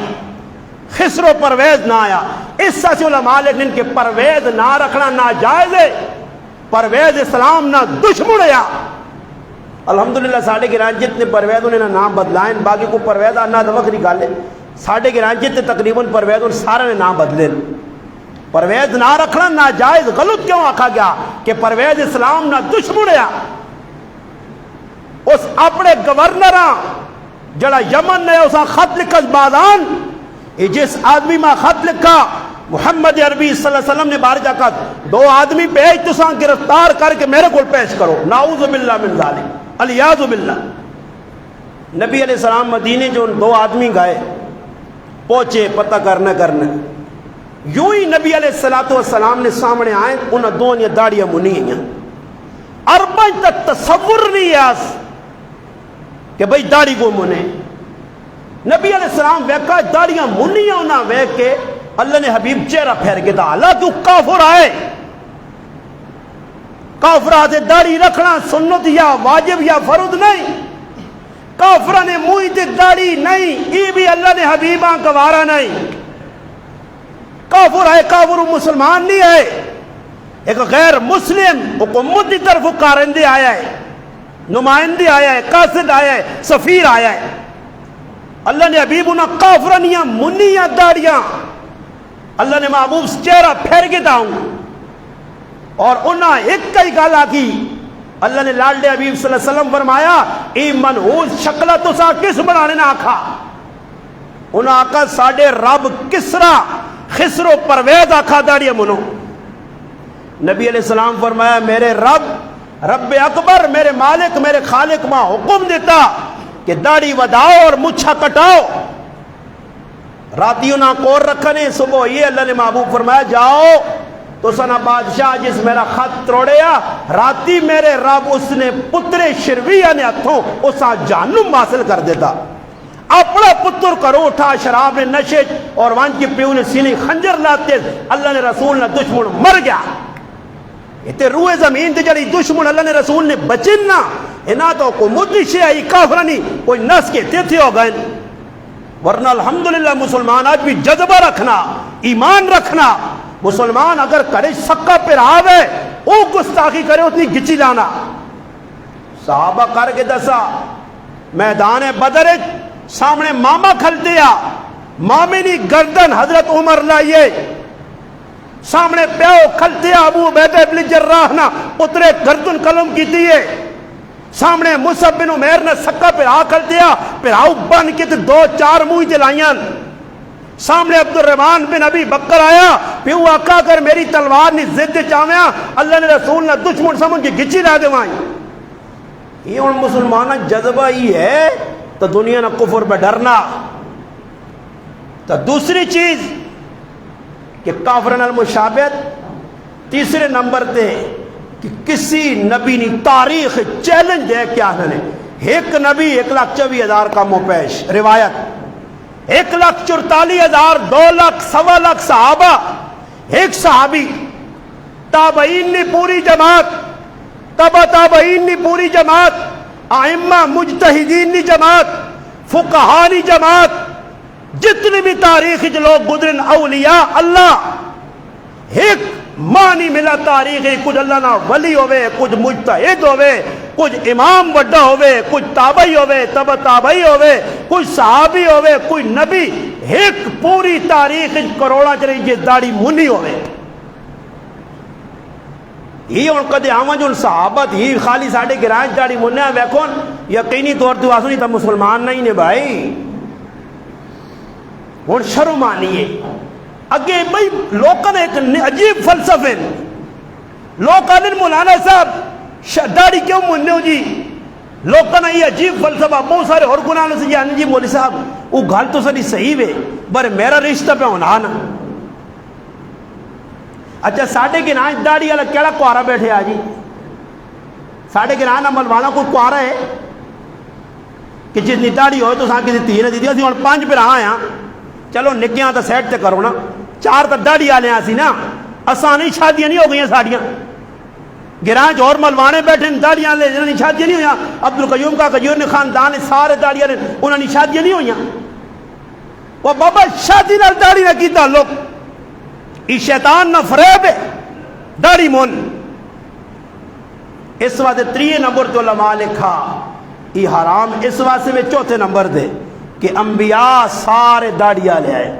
خسر و پرویز نہ آیا۔ اس سے علماء لیکن کہ پرویز نہ رکھنا ناجائز ہے، پرویز اسلام نہ دشمن ہے۔ الحمدللہ ساڑھے گران جتنے پرویز انہیں نام بدلائیں، باقی کو پرویز آنا دمک نکالے، ساڑھے گران جتنے تقریباً پرویز ان سارے نے نام بدلے۔ پرویز نہ رکھنا ناجائز، غلط کیوں آکھا گیا کہ پرویز اسلام نہ دشمن ہے۔ اس اپنے گورنراں جڑا یمن نے اسا خط لکھا بازان، جس آدمی میں خط لکھا محمد عربی صلی اللہ علیہ وسلم نے بار جا کر 2 آدمی بھیج تساں گرفتار کر کے میرے کو پیش کرو، نعوذ باللہ من ذالک، الیاذ باللہ۔ نبی علیہ السلام مدینے جو 2 آدمی گئے، پہنچے پتہ کرنے یوں ہی نبی علیہ السلام نے سامنے آئے، انہاں دو نے داڑیاں منی ہیں، اربج تک تصور نہیں ہے کہ بھئی داڑی کو منے۔ نبی علیہ السلام ویکھا داڑیاں منیاں انہاں ویکھ کے اللہ نے حبیب چہرہ پھیر کے دا اللہ کیوں کافر آئے، کافر آتے داڑی رکھنا سنت یا واجب یا فرض نہیں، کافرہ نے موئی تے داڑی نہیں، یہ بھی اللہ نے حبیباں گوارا نہیں۔ کافر ہے، کافر مسلمان نہیں ہے، ایک غیر مسلم حکومت کی طرف کارندے آیا ہے، نمائندے آیا ہے، قاصد آیا ہے، سفیر آیا ہے۔ اللہ نے حبیب انہاں کافرانیاں منیاں داڑیاں اللہ نے محبوب چہرہ پھیر کے داؤں اور انہاں ایک کئی گالا کی اللہ نے لالڈے حبیب صلی اللہ علیہ وسلم فرمایا ای منحوس شکلہ تو سا کس بنانے نہ آکھا، انہاں آکھا ساڑھے رب کسرا خسر و پرویز آکھا داڑیاں منو۔ نبی علیہ السلام فرمایا میرے رب اکبر میرے مالک میرے خالق ماں حکم دیتا کہ داڑھی وداؤ اور مچھا کٹاؤ، راتیوں نہ کور رکھنے صبح یہ اللہ نے محبوب فرمایا جاؤ تو سنا بادشاہ جس میرا خط توڑیا راتی میرے رب اس نے پتر شرویہ نے ہتھوں اسا جہنم حاصل کر دیتا، اپنا پتر کرو اٹھا شراب نے نشے اور وان کی پیو نے سینے خنجر لاتے اللہ نے رسول نے دشمن مر گیا۔ تے روئے زمین تے جڑی دشمن اللہ نے رسول نے بچنا انہاں تو کو مدشے آئی کافرانی کوئی نس کے تیتھے ہو گئے، ورنہ الحمدللہ مسلمان آج بھی جذبہ رکھنا ایمان رکھنا، مسلمان اگر کرے سکا پر آوے او گستاخی کرے اتنی گچی لانا۔ صحابہ کر کے دسا میدان بدر سامنے ماما کھلتے آ مامی نی گردن حضرت عمر لائیے سامنے پیاؤ کھلتے آ ابو عبیدہ ابن جراح نا پترے گردن قلم کی دیئے سامنے مصعب بن عمیر نے سکا پر آ کھلتے آ پھر آؤ بن کے 2-4 موئی دلائیاں، سامنے عبد الرحمن بن ابی بکر آیا پیو آقا کر میری تلوار نی زد چاہویاں اللہ نے رسول نے دشمن سمجھ کے گچی لا دے وائیں۔ یہ ان مسلمانہ جذبہ ہی ہے تو دنیا نہ کفر پہ ڈرنا۔ تو دوسری چیز کہ کافرن المشابہت، تیسرے نمبر تے کہ کسی نبی نی تاریخ چیلنج ہے کیا نے ایک نبی 1,24,000 کا موپیش روایت 1,44,000 2 لاکھ 1.25 لاکھ صحابہ، ایک صحابی تابعین نے پوری جماعت تبع تابعین نے پوری جماعت ائمہ مجتہدین نے جماعت فقہا نے جماعت جتنے بھی تاریخ لوگ گزرن اولیاء اللہ ایک معنی ملا تاریخ کچھ اللہ نہ ولی ہوئے کچھ مجتہد ہوئے کچھ امام وڈا ہوئے، کچھ تابعی ہوئے، تبع تابعی ہوئے، کچھ صحابی ہوئے، کوئی نبی، ایک پوری تاریخ کروڑا چلی جی داڑھی منی ہوئے. یہ ہوں کدے آواں جو صحابت ہی خالی ساڑھے گرائیں داڑھی منیا ویکھون یقینی طور تو آسو نہیں تو مسلمان نہیں نے بھائی. ہوں شرم آنی ہے اگے بھائی لوگوں نے ایک عجیب فلسفے لوگ آنے مولانا صاحب داڑھی کیوں مننے ہو جی. لوگوں نے یہ عجیب فلسفہ بہت سارے اور گناہ سے جانے جی مولوی صاحب وہ گل تو ساری صحیح ہے پر میرا رشتہ پہ ہونا نا. اچھا ساڑھے گناہ داڑھی والا کیڑا کوارا بیٹھے آ جی. ساڑھے گناہ نہ ملوانا کوئی کوارا ہے کہ جتنی داڑھی ہوئے تو کسی تھی نے دی ہوں 5 پھر آیا چلو نکیاں تو سیٹ تے کرو نا 4 تو داڑھی والے سی نا اساں نہیں شادیاں نہیں ہو گئی ساڑیاں گراں اور ملوانے بیٹھے داڑیاں لے جنہوں نے شادیاں نہیں ہوئی. عبد القیوم کا قیوم نے خاندان سارے داڑیاں نے انہوں نے شادیاں نہیں ہوئی. وہ بابا شادی نال داڑھی نہ کی تعلق یہ شیطان نہ فریب ہے داڑھی من. اس واسطے 3 نمبر تو علماء لکھا یہ حرام اس واسطے میں 4تھے نمبر دے کہ انبیاء سارے داڑیاں لے آئے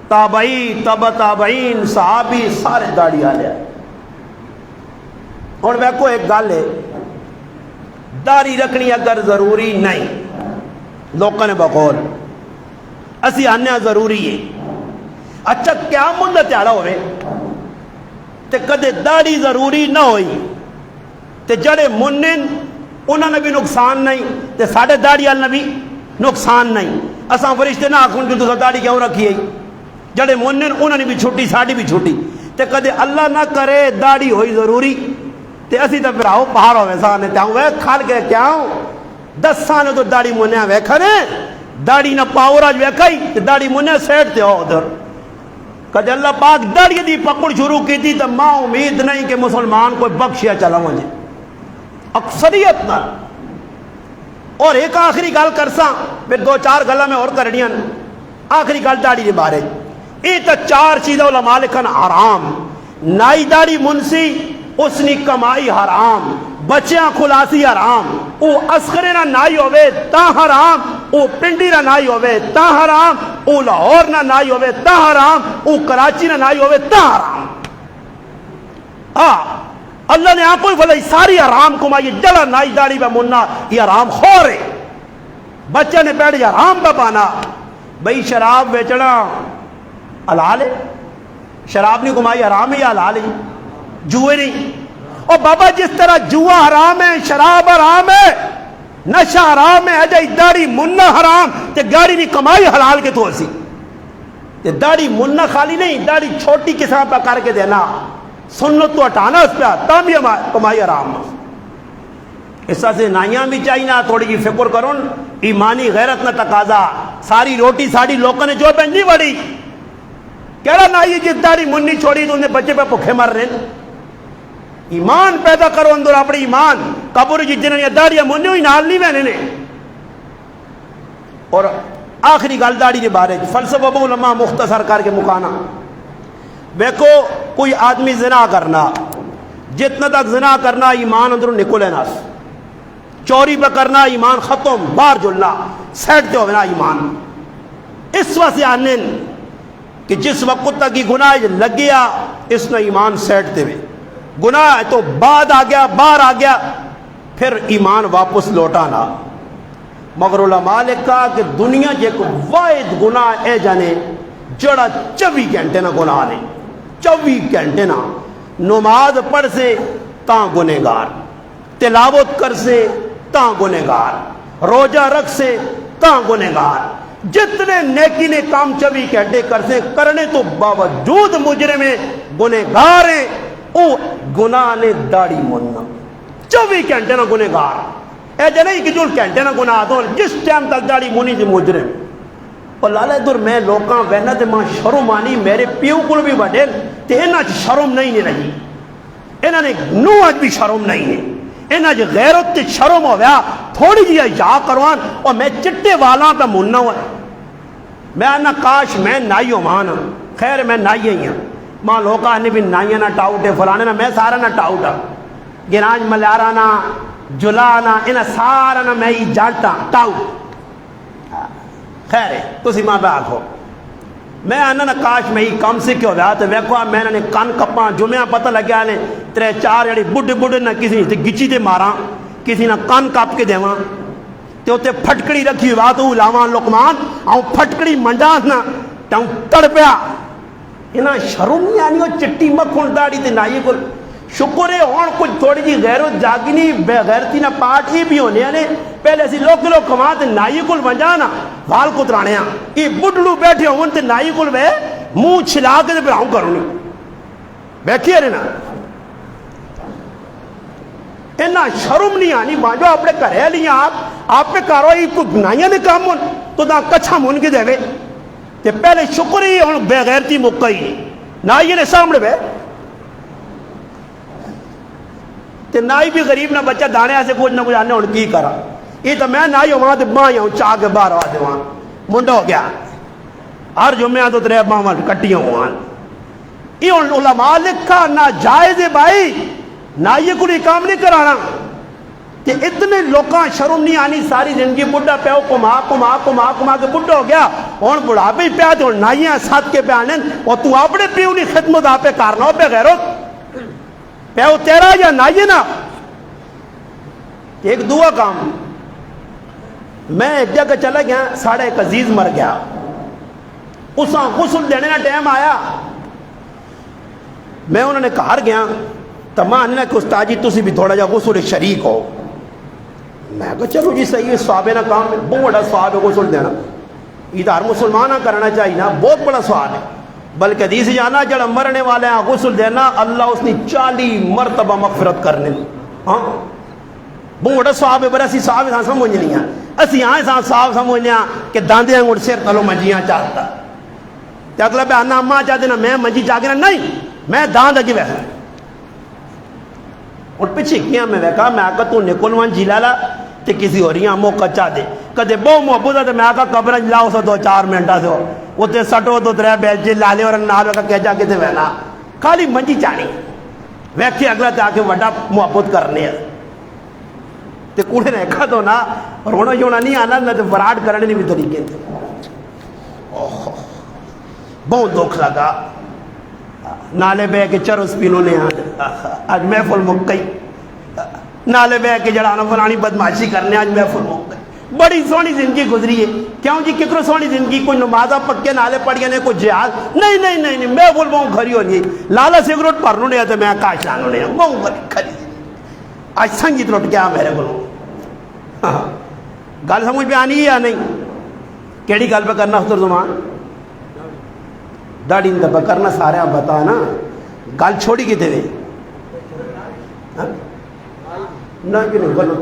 تابعی تبع تابعین صحابی سارے داڑیاں لے آئے. اور ویکو ایک گل ہے داڑھی رکھنی اگر ضروری نہیں لوگوں نے بقول اسی آنے ضروری ہے. اچھا قیامت دا تیارا ہوئے تے کدے داڑھی ضروری نہ ہوئی تے جڑے منن انہوں نے بھی نقصان نہیں تے ساڑھے داڑھی والے بھی نقصان نہیں. اساں فرشتے نہ آخون کہ تو داڑھی کیوں رکھی ہے جڑے منن انہوں نے بھی چھٹی ساڑھی بھی چھٹی تے کدے اللہ نہ کرے داڑھی ہوئی ضروری تے اسی تو پھر آؤ پہاڑ ہوئے سانے تے آؤں کھال کے کیا ہوں 10 سانے تو داڑھی منیا ویکھا نے داڑھی نہ پاور آج ویکھائی تے داڑھی منیا سیٹ تے ہو ادھر. کدے اللہ پاک داڑھی دی پکڑ شروع کی تھی تو ماں امید نہیں کہ مسلمان کوئی بخشیا چلا مجھے اکثریت نہ. اور ایک آخری گل کرساں پھر 2-4 گلاں میں اور کرنیاں. آخری گل داڑھی دے بارے یہ تو 4 چیزیں علماء لکھن حرام. نائی داڑھی منسی اس نے کمائی حرام بچیاں کھلاسی حرام او اسخرے نہ نائی ہوئے تا حرام او پنڈی نہ نائی ہوئے تا حرام او لاہور نہ نائی ہوئے تا حرام او کراچی نہ نائی ہوئے تا حرام. اللہ نے آپ کوئی بھلائی ساری حرام کمائی جڑا نائی داڑھی پہ مننا یہ حرام خور ہے. بچے نے بیٹھ حرام پہ پانا. بھئی شراب بیچنا حلال ہے شراب نہیں کمائی حرام ہے یا حلال ہے جوئے نہیں. اور بابا جس طرح جوا حرام ہے شراب حرام ہے نشہ حرام ہے اجائی داڑھی مننا حرام تے گاڑی نہیں کمائی حلال کے تو اسی تے داڑھی مننا خالی نہیں داڑھی چھوٹی کساں پہ کر کے دینا سنت تو ہٹانا اس پہ تاں بھی کمائی حرام. اس طرح سے نائیاں بھی چاہیے نا تھوڑی جی فکر کرو ایمانی غیرت نہ تقاضا ساری روٹی ساری لوگوں نے جو بنجی بڑی کہڑا نائی جس داڑھی مننی چھوڑی تو انہیں بچے پہ بھوکے مر رہے ہیں. ایمان پیدا کرو اندر اپنی ایمان قبر جی جنہوں نے داڑیاں مننی ہوئی نال نہیں بہنے نے. اور آخری گل داڑھی کے بارے فلسفہ ابو علماء مختصر کر کے مکانا. دیکھو کوئی آدمی زنا کرنا جتنا تک زنا کرنا ایمان اندروں نکلے نا چوری پہ کرنا ایمان ختم باہر جلنا سیٹتے ہونا ایمان. اس واسطے آنے کہ جس وقت تک یہ گناہ لگ گیا اس نے ایمان سیٹتے ہوئے گناہ تو بعد آ گیا باہر آ گیا پھر ایمان واپس لوٹانا. مگر علماء نے کہا کہ دنیا جے کو واحد گناہ اے جانے جڑا 24 گھنٹے نہ گناہ نہیں 24 گھنٹے نہ نماز پڑھ سے تاں گنہگار تلاوت کر سے تاں گنہگار روزہ رکھ سے تاں گنہگار جتنے نیکی نے کام 24 گھنٹے کر سے کرنے تو باوجود مجرم میں گنہگار ہیں او گناہ نے داڑھی مننا 24 گھنٹے نہ گنہگار اے جے نہیں کہ جو گھنٹے نہ گناہ دو جس ٹائم تک داڑھی منی سے مجرم. اور لالے در میں لوکاں وینا تے ماں شرم آنی میرے پیو کو بھی بڑھے تے انہاں شرم نہیں رہی انہاں نے نو آج بھی شرم نہیں ہے انہاں جو غیرت تے شرم ہو گیا تھوڑی جی جا کروان اور میں چٹے والاں پہ مننا ہوا میں آنا کاش میں نائی ہو مانا خیر میں نائی ہی ہوں ماں لوکاں نے بھی نائیاں نہ ٹاؤٹ ہے فلانے نہ میں سارا نہ ٹاؤٹ ہوں گرانج ملیارانا جلانا انہاں سارا نہ میں ہی جانتا ٹاؤ خیر ہے تسی ماں باپ ہو میں آنا نا کاش میں ہی کم سے کیوں ہوا تو ویکھو میں نے کن کپاں جمعہ پتہ لگیا نے 3-4 جڑے بڈھے بڈھے نہ کسی نے گچی تے ماراں کسی نہ کن کپ کے دیواں تے اوتے پھٹکڑی رکھی ہوا تو لاواں لقمان آؤں پھٹکڑی منڈا نہ تاؤں تڑ پیا انہاں شرم نہیں آنی وہ چٹی مکھن داڑھی تے نائی کو شکر ہے ہون کچھ تھوڑی جی غیرت جاگنی بے غیرتی نہ پاٹ ہی بھی ہونے نے پہلے اسی لوگ کماں تے نائی کل ونجانا وال کترانے ہاں یہ بڈلو بیٹھے ہون تے نائی کل وے منہ چھلا کے تے پھر ہوں کروں بیٹھیے رہنا انہاں شرم نہیں آنی وہاں جو اپنے کرے لیاں آپ پہ کاروائی کو نائیاں نے کام ہون تو دا کچھا من کے دے وے تے پہلے شکر ہی ہون بے غیرتی مکئی نائیاں نے سامنے وے تے نائی بھی غریب نہ بچہ دانے سے کچھ نہ کچھ آنے ہوں کی کرا یہ تو میں نائی ہوں وہاں تے ماں ہوں چاہ کے باہر آتے وہاں منڈا ہو گیا ہر جمعہ تو 3 ماں کٹیاں ہوں یہ علماء لکھا نہ جائز بھائی نائی کو نہیں کام نہیں کرانا کہ اتنے لوگاں شرم نہیں آنی ساری زندگی بڑھا پیو کما کے بڑھا ہو گیا ہوں بڑھاپے ہی پیا تو نائیاں ساتھ کے پہ آنے اور تو اپنے پیو نہیں خدمت آپ کرنا ہو بے غیرت پیو تیرا یا نائیے نا ایک دعا کام میں ایک جگہ چلا گیا ساڑھا ایک عزیز مر گیا اس غسل دینے نا ٹائم آیا میں انہوں نے کہار گیا تمام نے کہ استاد جی تسی بھی تھوڑا جا غسل شریک ہو میں کہا چلو جی صحیح ہے ثواب ہے نا کام ہے بہت بڑا ثواب ہے غسل دینا یہ تو ہر مسلمان کرنا چاہیے نا بہت بڑا ثواب ہے بلکہ حدیث جانا جڑا مرنے والے ہیں غسل دینا اللہ اس نے 40 مرتبہ مغفرت کرنے ہاں بہت بڑا ثواب ہے پر اسی ثواب ہے سمجھ نہیں ہے اسی آئے ثواب سمجھنے ہیں کہ داندے ہیں سر تلو منجیاں چاہتا تے اگلا پہ آنا اماں چاہتے نا میں منجی چاہتے نا نہیں میں داند اگی ویسا اور پیچھے کیا میں ویکا میں آکا تو نکلوان جلالا تے کسی ہو رہی ہیں موقع چاہ دے کہتے بہت محبوط ہے تے میں آکا قبرہ لاؤ سا 2-4 منٹا سے ہو وہ تے سٹو تو 3 بیجے لالے اور نال وکا کہہ جا کے تے وینا خالی منجی چاہنی ویکھے اگلا تے آکے وڈا محبوط کرنے ہیں تے کوڑے نے کہا تو نا رونا جونا نہیں آنا نہ تے فراڈ کرنے نہیں بھی طریقے تھے بہت دکھ لگا نالے بے کے چرس پینوں نے آج محفل مکئی نالے بے کے جڑانا فلانی بدماشی کرنے آج محفل مکئی بڑی سونی زندگی گزری ہے کیوں جی ککرو سونی زندگی کوئی نمازہ پکے نالے پڑ گئے کوئی جہاز نہیں محفل بہت گھری ہو نہیں لالا سگروٹ پرنوں نے آتے میں کاش لانوں نے بہت گھری آج سنگیت روٹ کیا میرے کو گل سمجھ پہ آنی ہے یا نہیں کیڑی گل پہ کرنا حضور زمان داڑھی اندر کرنا سارے آپ بتا نا گل چھوڑی کی تھے نہ کہ نہیں غلط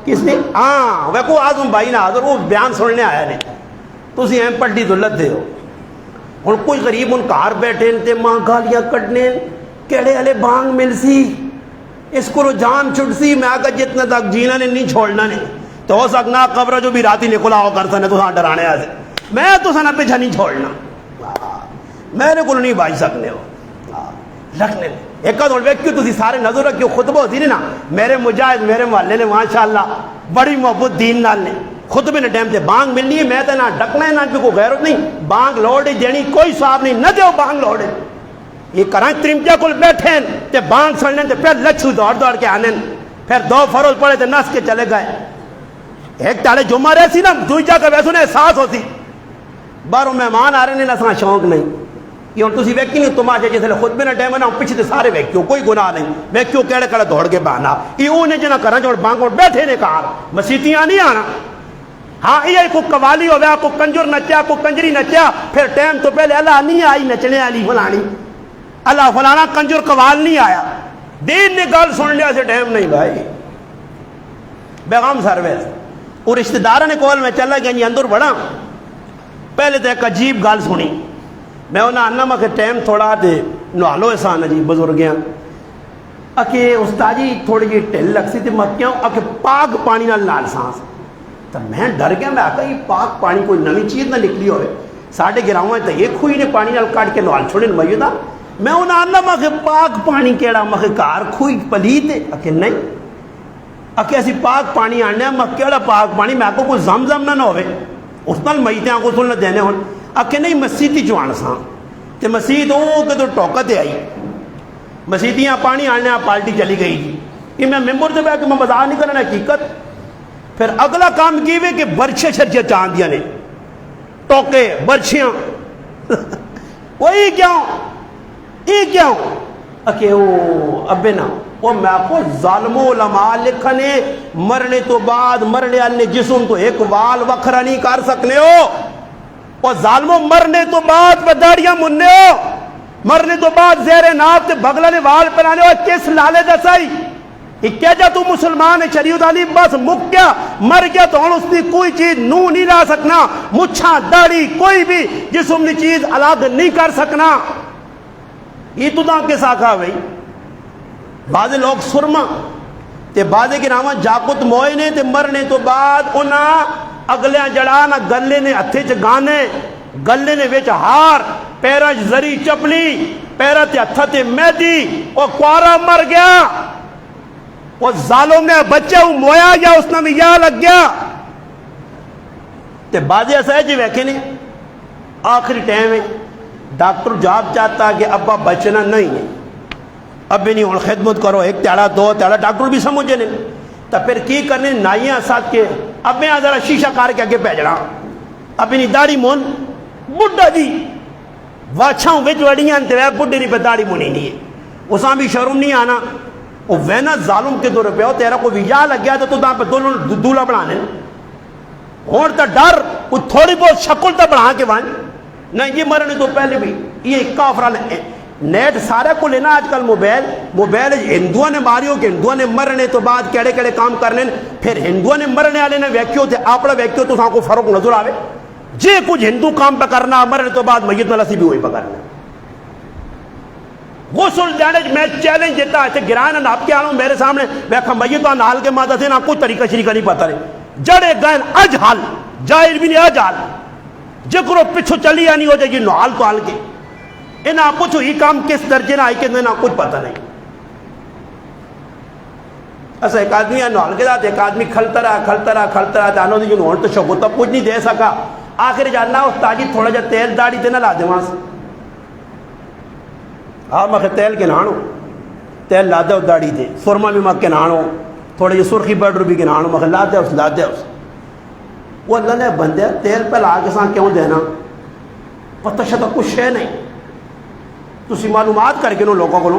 کس نے ہاں ویکو آج ہم بھائی نہ حضر وہ بیان سننے آیا نہیں تو اسی اہم پلٹی دلت دے ہو اور کوئی غریب ان کار بیٹھے تے ماں گالیاں کٹنے کیڑے والے بانگ مل سی اس کو جان چھٹ سی میں آگا جتنا تک جینا نے نہیں چھوڑنا نہیں تو ہو سکنا قبر جو بھی راتی نکلا ہو کر سنے تو ہاں ڈرانے آ سے میں تو سنا پیچھا نہیں چھوڑنا میرے کو نہیں بھائی سکنے ہو رکھنے ایک دور ویکیو تسی سارے نظر رکھیو خطبہ ہوتی نہیں نا میرے مجاہد میرے محلے نے ماشاءاللہ بڑی محبت دین نال نے خطبے نے ٹائم تے بانگ ملنی ہے میں تے نہ ڈکنا ہے نہ کوئی غیرت نہیں بانگ لوڑ دینی کوئی ثواب نہیں نہ دیو بانگ لوڑ یہ کرائیں ترمجا کول بیٹھے تے بانگ سننے تے پھر لچھو دوڑ کے آنے پھر 2 فروز پڑے تے نس کے چلے گئے ایک ٹالے جمعہ رہی نا دوجا کا ویسو نے احساس ہوتی باروں مہمان آ رہے ہیں نہ شوق نہیں یہ ہوں تسی ویکھی نہیں تماشے جس خود بھی نہ ٹائم ہے نا پیچھے تے سارے ویکھیو کوئی گناہ نہیں ویکھیو کیڑے کڑے دوڑ کے بہانا یہ انہیں جنہ کرنا جو بانگ اور بیٹھے نے کہا مسیتیاں نہیں آنا ہاں یہ کو قوالی ہو گیا کو کنجر نچیا کو کنجری نچیا پھر ٹائم تو پہلے اللہ نہیں آئی نچنے والی فلانی اللہ فلانا کنجر قوال نہیں آیا دین نے گل سن لیا سے ٹائم نہیں بھائی بیغام سروس اور رشتہ داروں نے کول میں چلا گیا اندر بڑا پہلے تو ایک عجیب گل سنی میں انہیں آنا میں کہ ٹائم تھوڑا دے نوالو احسان ہے جی بزرگیاں اکے استادی تھوڑی جی ٹھل لگ سی تھی میں کیوں اکے پاک پانی نہ لال سانس تو میں ڈر گیا میں آکا یہ پاک پانی کوئی نمی چیز نہ نکلی ہوئے ساڑھے گراؤں ہے تو ایک ہوئی نے پانی نال کاٹ کے نوال چھوڑے نمائیو تھا میں انہاں آنا مکھے پاک پانی کیڑا مکھے کار کھوئی پلیت ہے اکھے نہیں اکھے اسی پاک پانی آنے مکھ کیڑا پاک پانی میں کو کوئی زمزم نہ ہوئے اس نال میتیں کو سن نہ دینے ہون اکھے نہیں مسیتی جوان ساں تے مسیت او کہ تو ٹوکتے آئی مسیتیاں پانی آنے پالٹی چلی گئی جی کہ میں ممبر سے بیٹھ کے میں مزاح نہیں کرنا حقیقت پھر اگلا کام کیوے کہ برچے شرچے چاند دیا نے ٹوکے برچیاں وہی کیوں اکے او ابے نا وہ میں کو ظالم علماء لکھنے مرنے تو بعد مرنے والے جسم تو ایک وال وکھرا نہیں کر سکنے ہو اور ظالموں مرنے تو بعد بداڑیاں مننے ہو مرنے تو بعد زیر ناف تے بغلہ نے وال پہنانے ہو کس لالے دسائی کیا جا تو مسلمان ہے شریعت علی بس مک گیا مر گیا تو ہن اس نے کوئی چیز نو نہیں لا سکنا مچھاں داڑھی کوئی بھی جسم نے چیز الگ نہیں کر سکنا یہ تو دا کے ساکھا بھئی بعض لوگ سرما تے بعض کے نام جاکت موئے نے تے مرنے تو بعد انہاں اگلے جڑانا گلے نے ہتھے چ گانے گلے نے وچ ہار پیراں چ زری چپلی پیراں تے ہتھاں تے مہدی او کوارا مر گیا وہ ظالم نے بچے ہوں مویا یا اس نے یا لگ گیا تے بعض ایسا ہے جی ویکھے نے آخری ٹائم ہے ڈاکٹر جواب چاہتا کہ ابا بچنا نہیں ہے اب بھی نہیں ہوں خدمت کرو ایک تیڑا دو تیڑا ڈاکٹر بھی سمجھے نہیں تو پھر کی کرنے نائیاں ساتھ کے اب میں ذرا شیشہ کار کے آگے پیجنا اب نہیں داڑھی مون بڑھا جی واچھاؤں وچ وڑیاں تے بڑھے نہیں پہ داڑھی مونی نہیں ہے اساں بھی شرم نہیں آنا وہ وینا ظالم کے دو روپے ہو تیرا کوئی ویجا لگ گیا تو داں پہ دولہ بڑھانے اور تا ڈر وہ تھوڑی بہت شکل تا بڑھا کے وان نہیں یہ مرنے تو پہلے بھی یہ کافرہ نیٹ سارے کو لینا آج کل موبائل ہندوؤں نے ماریو کہ ہندوؤں نے مرنے تو بعد کیڑے کیڑے کام کرنے پھر ہندوؤں نے مرنے والے نے ویکیو تھے اپنا ویکیو تو ساں کو فرق نظر آوے جے کچھ ہندو کام پہ کرنا مرنے تو بعد میت نہ لسی بھی ہوئی پہ کرنا غسل دینے میں چیلنج دیتا ہے گرائن ناپ کے آنا میرے سامنے بیکھا میت تو نال کے مادہ سے نا کوئی طریقہ شریکہ نہیں پتا رہے جڑے گئن اج حال جائر بھی نہیں اج حال جکرو پچھو چلی آنی ہو جائے گی نوال تو حال کے انہاں پوچھو یہ کام کس درجے نہ آئی کہ انہاں کچھ پتہ نہیں ایسا ایک آدمی ہے نوال کے دات ایک آدمی کھلتا رہا تانو دی جنہوں تو شکو تب کچھ نہیں دے سکا آخر جاننا استاجی تھوڑا جا تیل داڑی تے نہ لا دے وہاں سے آپ مکھے تیل کے نہانو تیل لا دے داڑی تے سرما بھی مکھ کے نہانو تھوڑے جی سرخی بڑھ بھی کے نہانو مکھے لا دے اس وہ اللہ نے بندے تیل پہ لا کے ساں کیوں دینا پتہ شتا کچھ ہے نہیں تو اسی معلومات کر کے نو لوگوں کو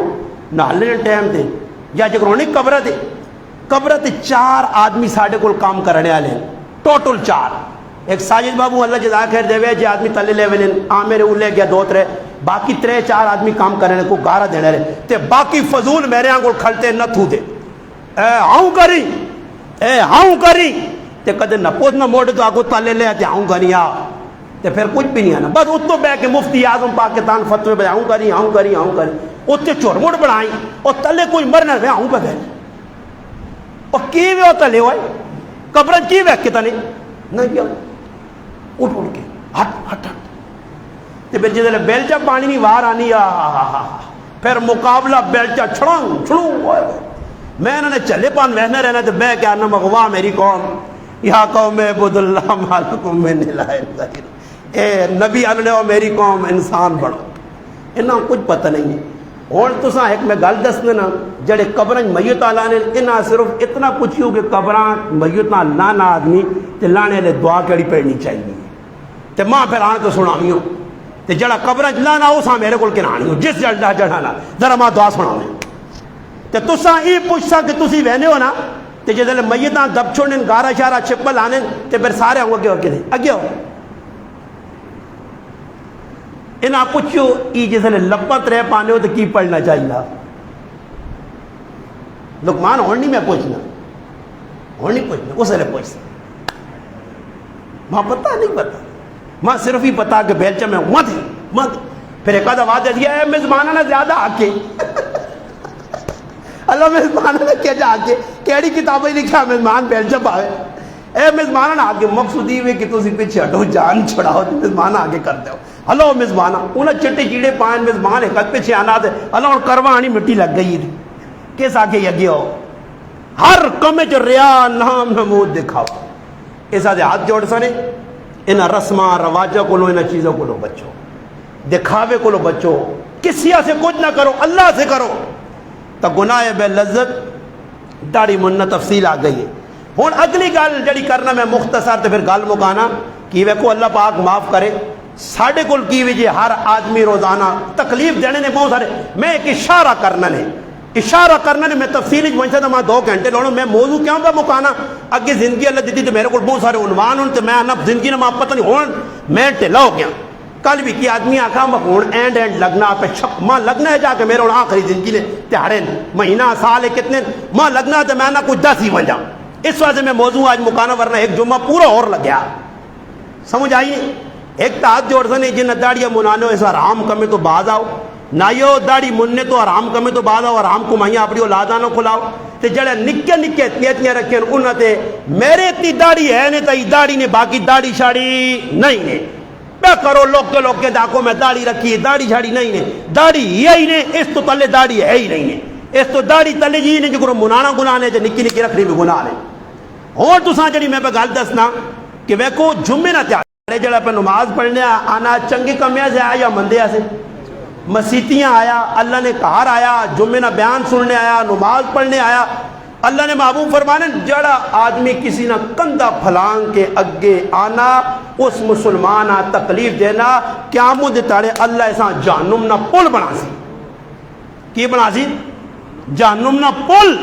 نہالنے ٹائم تے یا جگرونی قبرہ تے 4 آدمی ساڑھے کو کام کرنے آلے ٹوٹل 4 ایک ساجد بابو اللہ جزا خیر دے وے جی آدمی تلے لے وے آمیر اولے گیا 2-3 باقی 3-4 آدمی کام کرنے کو گارہ دینے رہے تے باقی فضول میرے آنگل کھلتے نہ تھو دے ہاؤں کری تے کدے نہ پوچھ نہ موڑے تو آگو تلے لے آتے ہاؤں کری تے پھر کچھ بھی نہیں آنا بس اتنو بے کے مفتی اعظم پاکستان فتوے بے ہاؤں کری اتنے چور موڑ بڑھائیں اور تلے کوئی مرنا رہے ہاؤں پہ گئے اور کی وے ہو تلے ہوئے قبرن کی وے کتا نہیں کیا اٹھ کے ہٹ تے پھر جیسے بیلچہ پانی نہیں وار آنی پھر مقابلہ بیلچہ چھڑوں میں انہوں نے چلے پان وہنے رہنا تے بے کے آنا مغوا میری قوم یا قوم عبد اللہ مالکم من الہ غیر اے نبی انہوں نے میری قوم انسان بڑھو انہوں کچھ پتہ نہیں ہے اور تو ساں ایک میں گل دسنے نا جڑے قبرن میت آلہ نے انہاں صرف اتنا پوچھیو کہ قبران میت نہ لانا آدمی تے لانے لے دعا کیڑی پڑھنی چاہیے تے ماں پھر آنے تو سنامیوں تے جڑا قبرن لانا ہو ساں میرے کول کنانی ہو جس جلدہ جڑھانا ذرا ماں دعا سنانے تے تو ساں ای پوچھ سا کہ تسی وہنے ہو نا تے جدے میتاں دب چھوڑنے گارا شارا چھپل آنے تے پھر سارے ہوں گے اگے ہو انہاں پوچھو ای جیسے لپت رہ پانے ہو تو کی پڑھنا چاہیے لقمان ہون نہیں میں پوچھنا اسے لے پوچھنا ماں پتہ نہیں پتہ ماں صرف ہی پتا کہ بیلچہ میں مت پھر ایک آدھا وعدہ دیا اے میزبانہ نے زیادہ آکے اللہ میزبانہ نے کیا جا آکے کیڑی کتابیں لکھا میزبان بیلچہ پاوے اے میزبانہ نے آگے مقصودی ہوئے کہ تسی پیچھے ہٹو جان چھڑاؤ میزبانہ آگے کر دو ہلو میزبانہ انہیں چٹے چیڑے پائن میزبان ایک پیچھے آنا تھے ہلو اور کروانی مٹی لگ گئی تھی کس آگے اگے ہو ہر کم چ ریا نام نمود دکھاؤ اس آدھے ہاتھ جوڑ سنے ان رسماں رواجہ کو لو ان چیزوں کو لو بچو دکھاوے کو لو بچو کسی سے کچھ نہ کرو اللہ سے کرو تو گناہ بے لذت داڑھی منہ تفصیل آ گئی ہے ہوں اگلی گل جڑی کرنا میں مختصر تو پھر گل مکانا کہ ویکو اللہ پاک معاف کرے ساڈے کول کی وجہ ہر آدمی روزانہ تکلیف دینے نے بہت سارے میں ایک اشارہ کرنا نے میں تفصیل منشا تو میں 2 گھنٹے لوڑوں میں موضوع کیوں پہ مکانا اگے زندگی اللہ دیتی تو میرے کو بہت سارے عنوان ہوں تو میں نہ زندگی نے میں پتہ نہیں ہوں میں ٹھلا ہو گیا کل بھی کی آدمی آخا ہوں اینڈ لگنا پہ چھپ ماں لگنا ہے جا کے میرے آخری زندگی نے تہاڑے مہینہ سال ہے کتنے ماں لگنا تو میں نہ کچھ 10 ہی بن جاؤں اس وجہ سے میں موضوع آج مکانا ورنہ ایک جمعہ پورا اور لگ گیا سمجھ آئیے ایک تو ہاتھ جوڑ سنے جن داڑیاں منانے ہو اس حرام کمے تو باز آؤ نہ یہ داڑھی مننے تو حرام کمے تو باز آؤ حرام کو مہیاں اپنی اولاداں نہ کھلاؤ تے جڑے نکے نکے اتنیاں رکھے انہاں تے میرے اتنی داڑھی ہے نے تئی داڑھی نے باقی داڑھی شاڑی نہیں نے میں کرو لوگ کے داکوں میں داڑھی رکھی داڑھی شاڑی نہیں نے داڑھی ہی نے اس تو تلے داڑھی ہے ہی نہیں نے اس تو داڑھی تلے جی نے جو منانا گناہ نے جو نکی نکی رکھنی بھی گناہ نے اور تساں جڑی میں پہ گل دسنا کہ ویکو جمعے نہ تیار جڑا پہ نماز پڑھنے آنا چنگی کمیاں سے آیا یا مندیاں سے مسیتیاں آیا اللہ نے کہار آیا جمعے نہ بیان سننے آیا نماز پڑھنے آیا اللہ نے محبوب فرمانے جڑا آدمی کسی نہ کندھا پھلانگ کے اگے آنا اس مسلمان تکلیف دینا قیامت دے تاڑے اللہ ایسا جہنم نہ پل بنا سی کی بنا سی جہنم نہ پل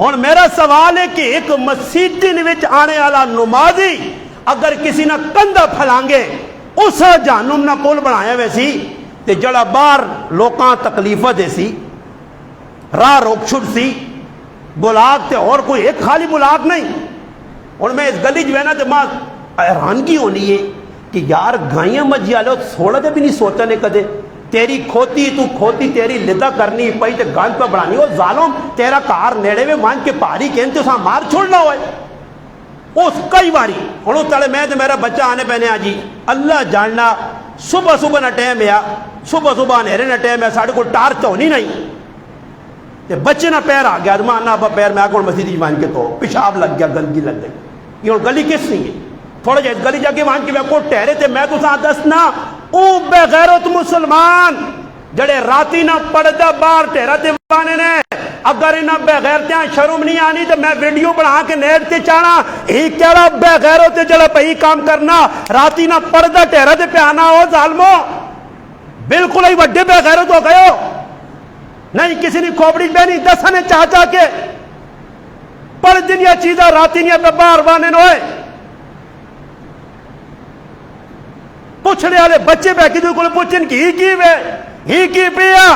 اور میرا سوال ہے کہ ایک مسیتی وچ آنے والا نمازی اگر کسی نہ کندھا پھلانگے اس جہنم نہ پل بنایا ویسی تے جڑا باہر لوکاں تکلیفہ دے سی راہ روک چھڑ سی بلاگ تے اور کوئی ایک خالی بلاگ نہیں اور میں اس گلی جو ہے نا تے ماں حیرانگی ہونی ہے کہ یار گائیاں مجھے آلے تھوڑا دے بھی نہیں سوچا نے کدے تیری کھوتی تو کھوتی تیری لدہ کرنی پئی تے گند پہ بڑھانی وہ ظالم تیرا کار نیڑے میں مان کے پاری کہنتے اساں مار چھوڑنا ہوئے اس کئی باری ہنو تڑے میں تے میرا بچہ آنے پہنے آجی اللہ جاننا صبح نہ ٹیم ہے صبح نیرے نہ ٹیم ہے ساڑھے کو ٹارچ ہونی نہیں تے بچے نہ پیر آ گیا ماں ابا پیر میں آکڑ مسجد مان کے تو پیشاب لگ گیا گندگی لگ گئی یہ گلی کس نہیں ہے تھوڑا جائے گلی جا کے مان کے میں کو ٹہرے تے میں تو ساتھ دسنا او بے غیرت مسلمان جڑے راتی نہ پڑھتا باہر ٹہرا تے بانے نے اگر انہاں بے غیرتیاں شرم نہیں آنی تو میں ویڈیو بنا کے نیٹ تے چانا ہی کہڑا بے غیرت جڑا پہی کام کرنا راتی نہ پڑھتا ٹہرا تے پیانا ہو ظالمو بالکل ہی وڈے بے غیرت ہو گئے ہو نہیں کسی نے کھوپڑی بہنی دسانے چاہ کے پڑھ دنیا چیزاں راتی نہیں پہ باہر بانے ہوئے پوچھنے والے بچے بیٹھے جو کو پوچھن کی ہی کی پیا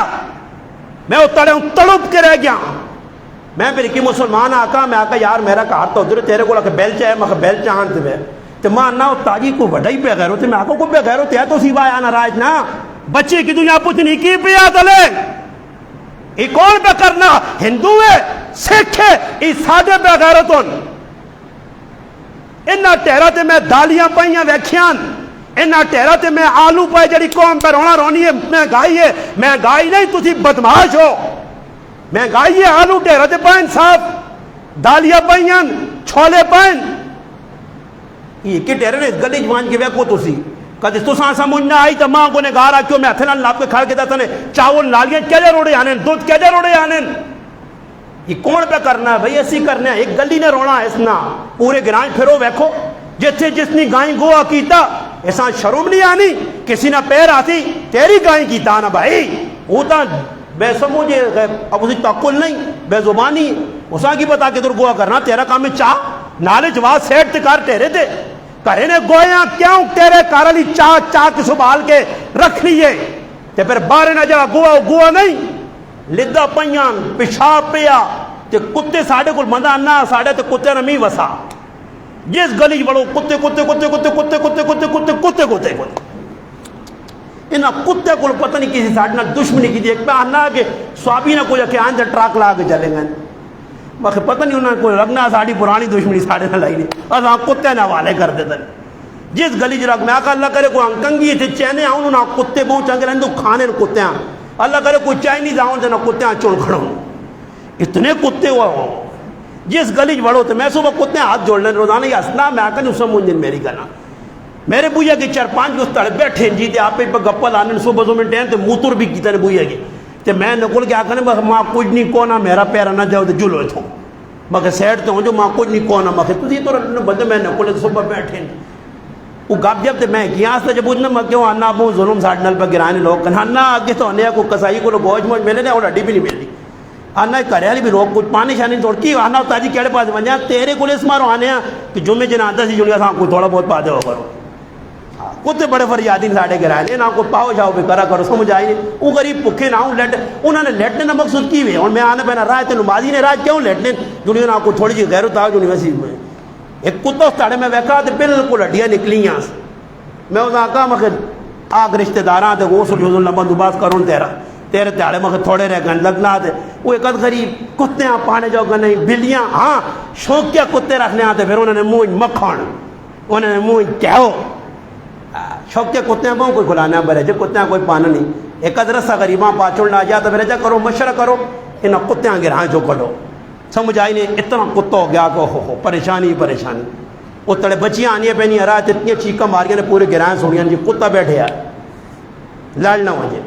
میں اتڑے ہوں تڑپ کے رہ گیا میں پھر کی مسلمان آقا میں آقا یار میرا کار تو ادھر تیرے کو لکھ بیل چاہے میں بیل چاہن سے تو ماں نہ تاجی کو وڈا ہی بے غیر ہوتے میں آقا کو بے غیر ہوتے ہے تو سیوا آنا راج نا بچے کی دنیا پوچھنی کی پیا تلے یہ کون پہ کرنا ہندو ہے سکھ ہے یہ سادے بے غیرتوں انہاں ٹہرا تے میں دالیاں پائیاں ویکھیاں انہاں ٹہرا تے میں آلو پائے جڑی قوم پہ رونا رونی ہے مہنگائی نہیں تسی بدماش ہو مہنگائی ہے آلو ٹہرا تے پائیں صاف دالیاں پائیاں چھولے پائیں یہ کہ ٹہرے نے گلی جوان کے ویکو تسی کدی تساں سمجھ نہ آئی تو ماں کو نے گار آکیو میں ہتھے نال لاپ کے کھڑ کے دسنے چاول نالیاں کیجے روڑے آنے دودھ کیجے روڑے آنے یہ کون پہ کرنا ہے بھئی ایسی کرنا ہے ایک گلی نے رونا ہے اسنا پورے گرانج پھرو ویکھو جتھے جس نے گائیں گوہ کیتا ایسا شرم نہیں آنی کسی نہ پیر آتی تیری گائیں کیتا نا بھائی وہ تا بے سمجھے اب اسی تقل نہیں بے زبانی اسا کی بتا کے در گوہ کرنا تیرا کام میں چاہ نالے جواز سیٹ تکار ٹہرے تھے کرے نے گویاں کیوں تیرے کارلی چاہ کے سبھال کے رکھ لیے تے پھر بارے نہ جا گوہ نہیں لدہ پئیاں پیشاب پیا تے کتے ساڑھے کل مندہ نہ ساڑھے تے کتے نمی وسا جس گلی بڑھو کتے کتے کتے کتے کتے کتے کتے کتے کتے کتے کتے انہا کتے کو پتہ نہیں کسی ساڑھے نہ دشمنی کی دی ایک پہ آنا کہ سوابی نہ کوئی کہ آنجا ٹراک لا کے چلیں گے مگر پتہ نہیں انہوں نے کوئی رگنا ساڑھی پرانی دشمنی ساڑھے نہ لائی نہیں اور ہاں کتے نہ والے کر دیتے جس گلی چ رکھ میں آخا اللہ کرے کوئی انکنگی تھے چینے آؤں نہ کتے بہت چنگے رہنے کھانے کتے ہیں اللہ کرے کوئی چائنیز آؤں تو نہ کتے ہیں چون کھڑوں اتنے کتے ہوا ہو جس گلی چ بڑھو تو میں صبح کتے ہاتھ جوڑ لیں روزانہ یہ ہسنا میں آکر نہیں سمجھن میری گنا میرے بویا کے 4-5 اس تڑے بیٹھے جی تے آپ پہ گپا لانے صبح صبح ٹائم تے موتر بھی کی تے بویا کے تے میں نکل کے آکھنے بس ماں کچھ نہیں کونا میرا پیرا نہ جاؤ تے جلو تھو مگر سیڈ تے ہوں جو ماں کچھ نہیں کونا مگر تو یہ تو بندے میں نکل کے صبح بیٹھے وہ گپ جب تے میں کیا اس جب پوچھنا میں کیوں آنا ابو ظلم ساڑھ نل پہ گرانے لوگ کہنا نا آگے تو آنے کو کسائی کو گوش موج ملے نے اور ہڈی بھی نہیں ملتی آنا کریالی بھی لوگ کچھ پانی شانی توڑ کی آنا تاجی کیڑے پاس بن جائیں تیرے کو اس مارو آنے ہیں کہ جمعے جنادہ سی جڑیا تھا کوئی تھوڑا بہت پا دے ہو کرو کتے بڑے فریادین ساڑھے گرائے نہ کوئی پاؤ جاؤ بھی کرا کرو سمجھ آئی نہیں وہ غریب پکھے نہ ہوں لیٹ انہوں نے لیٹنے نہ مقصود کی ہوئے اور میں آنے پہنا رائے تے نمازی نے رائے کیوں لیٹنے جنہوں نے کوئی تھوڑی جی غیرت آؤ جنہوں ویسی ہوئے ایک کتا اس تاڑے میں ویکھا تے بالکل ہڈیاں نکلی یہاں سے میں اس آقا مخد آگ رشتہ داراں تے وہ سلیوز اللہ بندوباس کروں تیرے تیارے مخد تھوڑے رہ گئے لگنا تے وہ ایک غریب کتے ہیں پانے جاؤ گا نہیں بلیاں ہاں شوقیہ کتے رکھنے آتے پھر انہوں نے منہ مکھن انہوں نے منہ کہو شوقیہ کتے ہیں بہوں کوئی کھلانا برے جب کتے ہیں کوئی پانا نہیں ایک رسا غریباں پاچوڑنا جا تو پھر جا کرو مشورہ کرو انہاں کتے ہیں گرہاں جو کرو سمجھ آئی نہیں اتنا کتا ہو گیا کہ ہو پریشانی پریشانی وہ تڑے بچیاں آنی پہنی رات اتنی چیکاں ماریاں نے پورے گرائیں سوڑیاں جی کتا بیٹھے ہیں لڑنا ہو جائے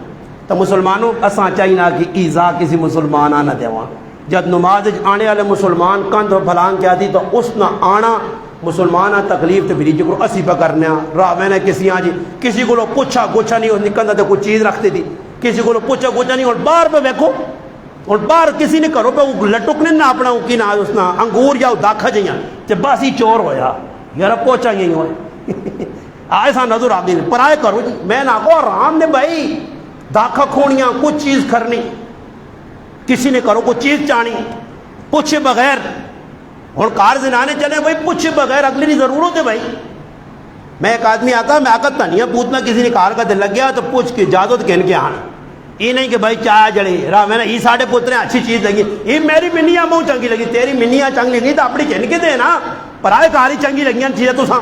تو مسلمانوں اساں چاہیے کہ ایزا کسی مسلمان آنا دیواں جب نماز آنے والے مسلمان کندھ پھلان کیا تھی تو اس نہ آنا مسلمان تکلیف تو بریجی کو اسی پہ کرنے راہ میں نے کسی آجی کسی کو لوگ پوچھا گوچھا نہیں نکلتا تو کوئی چیز رکھتی تھی کسی کو لوگ پوچھا گوچھا نہیں اور بار پہ بیکھو اور بار کسی نے کرو پہ وہ لٹکنے نہ اپنا کی نہ اس نہ انگور یا داکھا جائیں تے بس ہی چور ہویا یار پوچھا گئی ہوئے آئے سا نظر آپ دینے پر آئے کرو جی میں نہ کو رام نے بھائی داکھا کھونیاں کچھ چیز کرنی کسی نے کرو کوئی چیز چانی پوچھے بغیر اور کار زنانے چلے بھائی پوچھے بغیر اگلی نہیں ضرورت ہے بھائی میں ایک آدمی آتا میں آکا تنیا پوتنا کسی نے کار کا دل لگ گیا تو پوچھ کے اجازت کہن کے آنا یہ نہیں کہ بھائی چاہ جڑے راہ میں نے یہ ساڑھے پوترے اچھی چیز لگی یہ میری منیاں بہت چنگی لگی تیری منیاں چنگی لگی تو اپنی کہن کے دے نا پرائے کاری چنگی لگیاں چیزیں تو ساں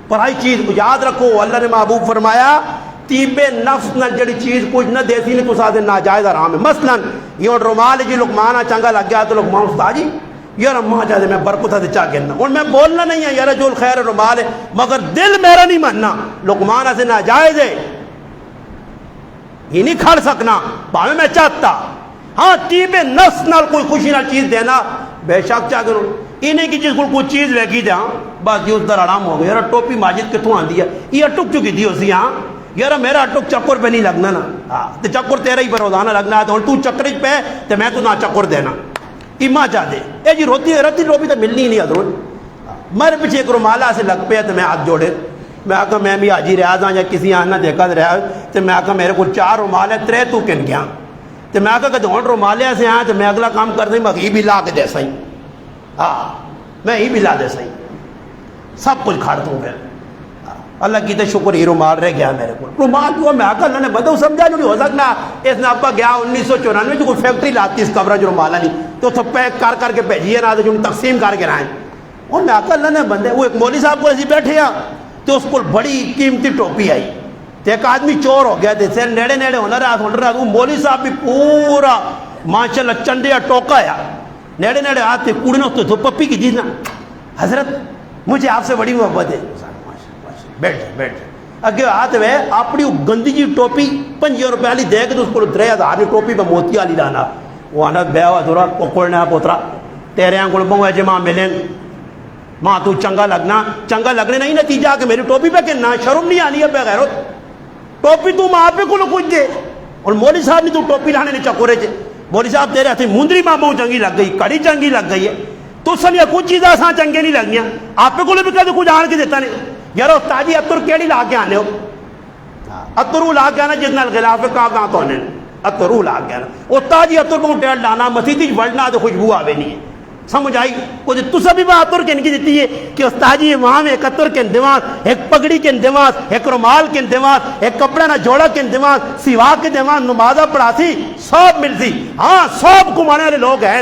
پرائی چیز یاد رکھو اللہ نے محبوب فرمایا تیب نفس نہ جڑی چیز کچھ نہ دیسی نہیں تو ساتھ ناجائز حرام ہے مثلا یہ رومال جی لقمانہ چنگا لگ گیا تو لقمان استاد جی یار اماں جاتے میں برکتہ دے چاہ گرنا اور میں بولنا نہیں ہے یار جو الخیر رومال ہے مگر دل میرا نہیں ماننا لقمانہ سے ناجائز ہے یہ نہیں کھڑ سکنا باہمیں میں چاہتا ہاں تیب نفس نال کوئی خوشی نال چیز دینا بے شک چاہ کروں یہ نہیں کہ جس کو کوئی چیز لے گی دے ہاں بس یہ اس در آرام ہو گیا یار ٹوپی ماجد کتوں آن دیا یہ اٹک چکی دی اسی ہاں یار میرا اٹک چکر پہ نہیں لگنا نا تو چکر تیرا ہی پر روزانہ لگنا ہے تو چکرج پہ تو میں تو نہ چکر دینا ایماں چاہ دے اے جی روتی ہے رتی روپی تو ملنی ہی نہیں ادھروں میرے پیچھے ایک رومالہ سے لگ پہ تو میں ہاتھ جوڑے میں آکا میں بھی حاجی ریاض ہاں یا کسی آنا دیکھا رہا تو میں آکا میرے کو 4 رومال ہے 3 تو کن گیا تو میں آکا کہ 2 رومالے سے آئیں تو میں اگلا کام کر دیں میں ہی بھی لا کے دے سائیں ہاں میں ہی بھی لا دے سائیں سب کچھ کھاڑ دوں پھر اللہ کی تو شکر ہی رومال رہ گیا میرے کو رومال جو میں آکا اللہ نے بدو سمجھا جو نہیں ہو سکنا اس نے ابا گیا 1994 جو کوئی فیکٹری لاتی اس کمرہ جو رومالہ نہیں تو سب پیک کر کے بھیجیے نا تو جو تقسیم کر کے رائیں اور میں آکا اللہ نے بندے وہ ایک مولوی صاحب کو ایسی بیٹھے ہیں تو اس کو بڑی قیمتی ٹوپی آئی تو ایک آدمی چور ہو گیا تھے نیڑے نیڑے ہونا رہا وہ مولوی صاحب بھی پورا ماشاءاللہ چنڈیا ٹوکا ہے نیڑے نیڑے آتے کوڑنے تو پپی کی جینا حضرت مجھے آپ سے بڑی محبت ہے بیٹھ جائے بیٹھ جائے اگے ہاتھ میں اپنی گندی جی ٹوپی 5 روپے والی دے کے تو اس کو 3000 کی ٹوپی پہ موتی والی لانا وہ آنا بے ہوا دورا کوکڑنا پوترا تیرے یہاں کو بہو ہے ماں ملیں ماں تو چنگا لگنے نہیں نتیجہ کہ میری ٹوپی پہ کہنا شرم نہیں آنی ہے بغیرت ٹوپی تو ماں پہ کو کچھ دے اور مولوی صاحب نے تو ٹوپی لانے نے چکورے چے مولوی صاحب تیرے ہاتھ مندری ماں بہو چنگی لگ گئی کڑی چنگی لگ گئی ہے تو سنیا کچھ چیزیں آسان چنگے نہیں لگ گیا آپ پہ کو بھی کہتے کچھ آن کے دیتا نہیں یار استادی اتر کیڑی لا کے آنے ہو اترو لا کے آنا جتنا الخلاف کہاں تو آنے اترو لا کے آنا استادی اتر کو ٹیڑ لانا مسیدی وڑنا تو خوشبو آوے نہیں ہے سمجھ آئی کچھ تو سبھی بات اتر کے انکی دیتی ہے کہ استادی وہاں میں ایک اتر کے اندماغ ایک پگڑی کے اندماغ ایک رومال کے اندماغ ایک کپڑا نہ جوڑا کے اندماغ سوا کے اندماغ نمازہ پڑھاتی سب ملتی ہاں سب کمانے والے لوگ ہیں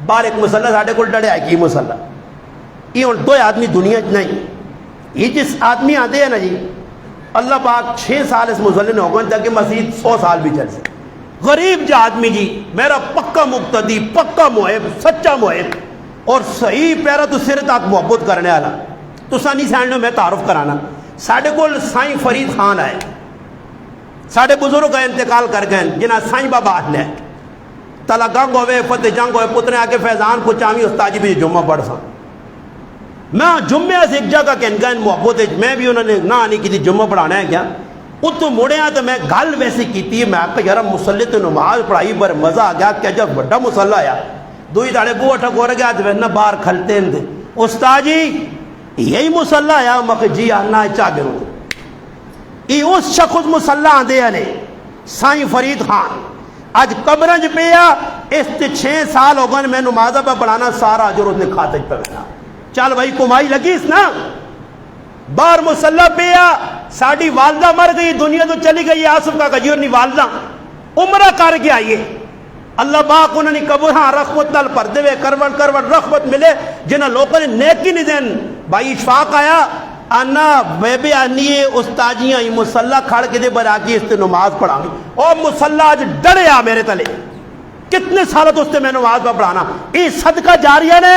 بار ایک مسلح ساڑھے کو ڈڑے آئے کی مسلح یہ ان 2 آدمی دنیا نہیں یہ جس آدمی آتے ہیں نا جی، اللہ پاک 6 سال اس مسلے نے ہوگا تاکہ مزید 100 سال بھی چل سکے. غریب جا آدمی جی، میرا پکا مقتدی، پکا محب، سچا محب اور صحیح پیرا تو سر تک محبت کرنے والا. تو نہیں سانو میں تعارف کرانا، ساڈے کول سائیں فرید خان آئے، ساڈے بزرگ کا انتقال کر گئے جنہیں سائیں بابا نے تلا گنگ ہوئے فتح جنگ ہوئے پتنے آ کے فیضان کو چاوی استاجی بھی جمعہ پڑھ سا. میں جمعہ سے ایک جگہ کہ گئے محبت میں بھی انہوں نے نہ نہیں کی جمعہ پڑھانا ہے کیا. اتوں مڑیا تو میں گل ویسے کی، میں آپ یار مسلے تو نماز پڑھائی پر مزہ آ گیا کہ جب بڑا مسلح آیا دوئی داڑے بو اٹھا گور گیا تو باہر کھلتے ہیں استاد جی یہی مسلح آیا مکھ جی آنا چاہ گروں یہ اس شخص مسلح آدھے نے سائیں فرید خان اج قبرنج پیا اس 6 سال ہو گئے میں نمازہ پہ پڑھانا سارا اجر اس نے کھاتے پہ ملا. چل بھائی کمائی لگی اس نا باہر مسلح پیا. ساڑی والدہ مر گئی دنیا تو چلی گئی آصف کا گجورنی والدہ عمرہ کر کے آئیے اللہ پاک انہوں نے قبرہاں رحمت نال پر دے کروٹ کروٹ رحمت ملے جنہاں لوگوں نے نیکی نہیں دین. بھائی اشفاق آیا انا بیبی آنیے استاجیاں ہی مسلح کھڑ کے دے براکی اس تے نماز پڑھا گی اور مسلح آج ڈرے آ میرے تلے کتنے سالت اس تے میں نماز پہ پڑھانا. یہ صدقہ جاریہ نے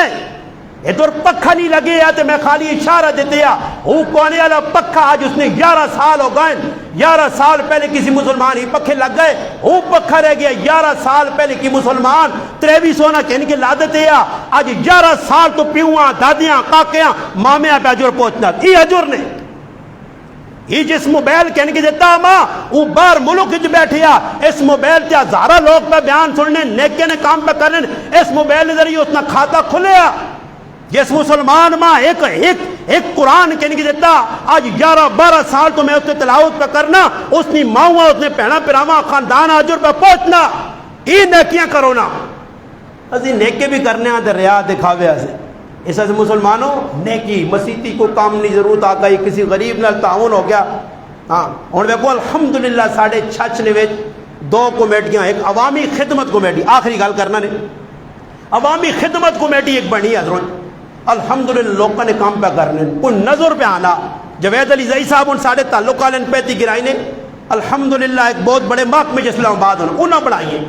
ادھر پکھا نہیں لگے یا تو میں خالی اشارہ دیتے یا وہ کونے والا پکھا آج اس نے 11 سال ہو گئے. 11 سال پہلے کسی مسلمان ہی پکھے لگ گئے وہ پکھا رہ گیا. 11 سال پہلے کی مسلمان 2300 کہنے کے لا دیتے یا آج 11 سال تو پیوہاں دادیاں کاکیاں مامیاں پہ اجر پہنچنا. یہ اجر نے یہ جس موبائل کہنے کی دیتا ماں وہ باہر ملک جو بیٹھے اس موبائل تے ہزارہ لوگ پہ بیان سننے نیکے نے کام پہ کرنے اس موبائل ذریعے اس نے کھاتا کھلے جس مسلمان ماں ایک قرآن کہنے کی دیتا آج 11-12 سال تو میں اس نے تلاوت پہ کرنا اس نے ماں اس نے پہنا پراما خاندان اجر پہ پہنچنا. یہ نیکیاں کرو نا اسی نیکے بھی کرنے آتے ریا دکھاوے سے اس سے مسلمانوں نیکی مسیحی کو کام نہیں ضرورت آ گئی کسی غریب نال تعاون ہو گیا. ہاں ہوں دیکھو الحمدللہ ساڑھے چھچ نے 2 کمیٹیاں ایک عوامی خدمت کمیٹی آخری گل کرنا نے عوامی خدمت کمیٹی ایک بنی ہے الحمدللہ لوگوں نے کام پہ کرنے کوئی نظر پہ آنا. جوید علی زئی صاحب ان ساڑھے تعلق والے پیتی گرائی نے الحمدللہ ایک بہت بڑے محکمے جس اسلام آباد انہوں بنائیے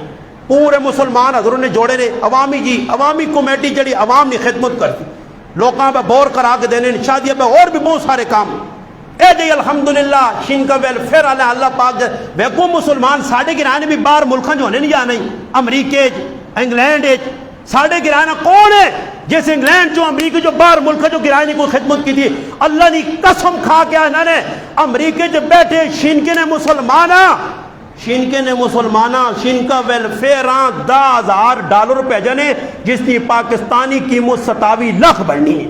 پورے مسلمان حضروں نے جوڑے نے عوامی جی عوامی کمیٹی جڑی عوام نے خدمت کرتی لوگوں پہ بور کرا کے دینے شادیہ پہ اور بھی بہت سارے کام اے جی الحمدللہ شین کا ویلفیئر اللہ پاک ویکو مسلمان ساڑھے گرانے بھی باہر ملکان جو ہونے نہیں جانے امریکہ انگلینڈ ساڑھے گرانا کون ہے جیسے انگلینڈ جو امریکہ جو باہر ملک جو گرانے کو خدمت کی تھی اللہ نے قسم کھا کے انہوں نے امریکہ جو بیٹھے شینکے نے مسلمانہ شین کا ویلفیئر $10,000 بھیجنے جس کی پاکستانی قیمت 27 لاکھ بننی ہے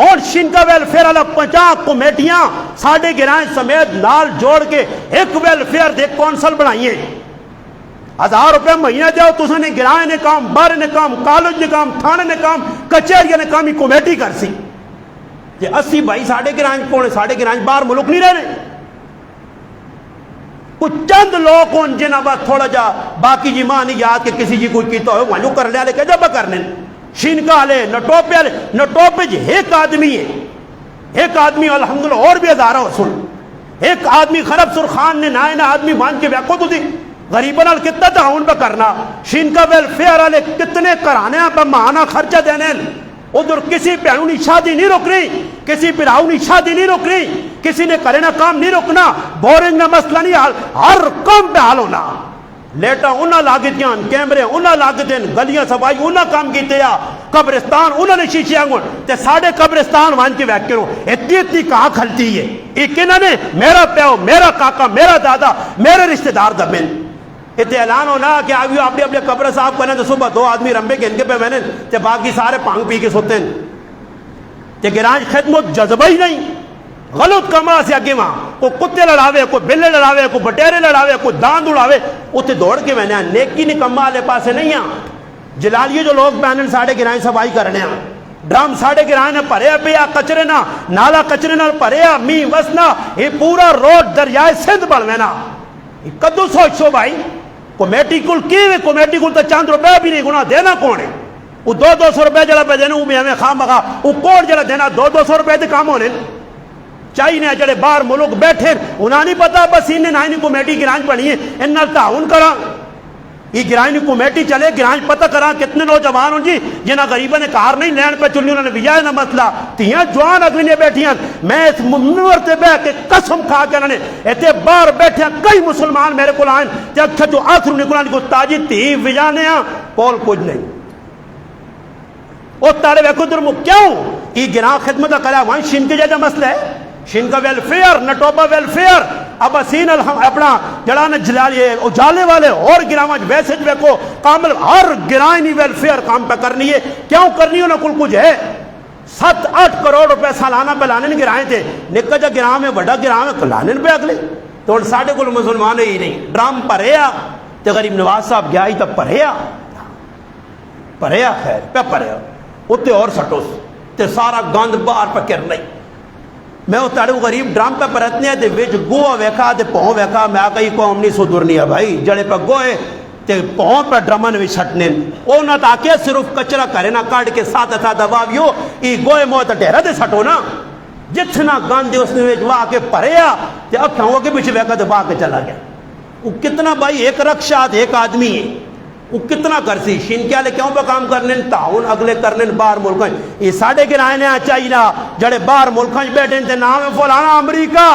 اور شین کا ویلفیئر الگ 50 کمیٹیاں ساڑھے گرائیں سمیت نال جوڑ کے ایک ویلفیئر دے کونسل بنائیے $1,000 مہینہ دیو تو نے گرائیں نے کام بار نے کام کالج نے کام تھانے نے کام کچہریاں نے کام کمیٹی کر سی کہ 80 بھائی ساڑھے گرائیں کونے ساڑھے گرائیں باہر ملک نہیں رہنے کچھ چند لوگ ان جنہ بات تھوڑا جا باقی جی ماں نہیں یاد کہ کسی جی کوئی کیتا ہوئے وہاں کر لیا لے کہ جب کرنے شینکا لے نٹوپے جی ایک آدمی ہے ایک آدمی الحمدللہ اور بھی 1000 وصول ایک آدمی خرب سرخان نے نائن آدمی مان کے بیاکو تو دی غریبوں نال کتنا تعاون پہ کرنا شینکا ویلفیئر والے کتنے کرانے پہ ماہانہ خرچہ دینے ادھر کسی بہنوں شادی نہیں رک رہی کسی پراؤں شادی نہیں رک رہی کسی نے کرنا کام نہیں رکنا بورنگ میں مسئلہ نہیں حل ہر کام پہ حل ہونا لیٹا انہاں لاگتیاں کیمرے انہاں لاگتیں گلیاں صفائی انہاں کام کیتے یا قبرستان انہوں نے شیشے آنگون تے ساڑھے قبرستان وان کے ویک کرو اتنی کہاں کھلتی ہے ایک انہوں نے میرا پیو میرا کاکا میرا دادا میرے رشتہ دار دبن اتنے اعلان ہونا کہ آگے اپنے اپنے قبر صاحب کرنے تو صبح 2 آدمی رمبے کے انکے پہ بہنے تے باقی سارے پانگ پی کے سوتے ہیں تے گرانج خدمت جذبہ ہی نہیں غلط کما سے اگے وہاں کوئی کتے لڑاوے کوئی بلے لڑاوے کوئی بٹیرے لڑاوے کوئی داند اڑاوے اتنے دوڑ کے میں نے نیکی نہیں کما لے پاسے نہیں ہیں جلالیے جو لوگ پہنے ساڑھے گرائیں صفائی کرنے ہیں ڈرم ساڑھے گرائیں نے پرے پیا کچرے نہ نالا کچرے نہ پرے می وسنا یہ پورا روڈ دریائے سندھ بڑھوینا کدو سوچو بھائی کمیٹی کل کی کمیٹی کل تو چند روپے بھی نہیں گنا دینا کون ہے وہ 200 روپے جڑا پہ دینا وہ بھی ہمیں خواہ مخواہ وہ کوڑ جڑا دینا 200 روپے دے کام ہونے چاہیے جڑے باہر ملک بیٹھے انہاں نہیں پتا بس انہیں نہ انہیں کمیٹی گرانج بنی ہے ان نال تعاون کرا یہ گرانج کمیٹی چلے گرانج پتہ کرا کتنے نوجوان ہوں جی جنہاں غریبہ نے کار نہیں لین پہ چلنی انہوں نے وجہ نہ مسئلہ تیاں جوان اگلی نے بیٹھیاں میں اس منور تے بے کے قسم کھا کے انہوں نے ایتے باہر بیٹھے کئی مسلمان میرے کو لائن تے اکھا جو آخر نکلان کو تاجی تی وجہ نے ہاں کول کچھ نہیں او تارے ویکو درمو کیوں یہ گران خدمت کرا وہاں شن کے جیسا مسئلہ ہے شن کا ویلفیئر نٹوبا ویلفیئر اب اسین اپنا جڑانا جلالی اجالے والے اور گراوانج ویسے جو کو کامل ہر گرائنی ویلفیئر کام پہ کرنی ہے کیوں کرنی ہے انہوں کل کچھ ہے 7-8 کروڑ روپے سالانہ پہ لانے گرائیں تھے نکا جا گراہ میں بڑا گراہ میں لانے پہ اگلے تو ساڑھے کل مسلمان ہی نہیں ڈرام پریا تے غریب نواز صاحب گیا ہی تب پریا خیر پہ پریا اتے اور سٹوس تے سارا گاند باہر پہ کر نہیں میں وہ تاڑے غریب ڈرام پہ پرتنے ہیں تے ویچ گوہ ویکھا تے پہوں ویکھا میں آکا ہی قوم نہیں سدھرنی ہے بھائی جڑے پہ گوئے تے پہوں پہ ڈرمن بھی چھٹنے او نہ تاکہ صرف کچرا کرے نہ کاٹ کے ساتھ تھا دباویو یہ گوئے موہ تے ڈیرہ دے سٹو نا جتنا گاندے اس نے ویچ واہ کے پریا تے اب کھاؤں کے پیچھے ویکھا تے واہ کے چلا گیا وہ کتنا بھائی ایک رکشات ایک آدمی ہے وہ کتنا کرسی شین کیا لے کیوں پہ کام کرنے تعاون اگلے کرنے باہر ملکان یہ ساڑھے گرائنے چاہیے جڑے باہر ملکان بیٹھے تے نام ہے فلانا امریکہ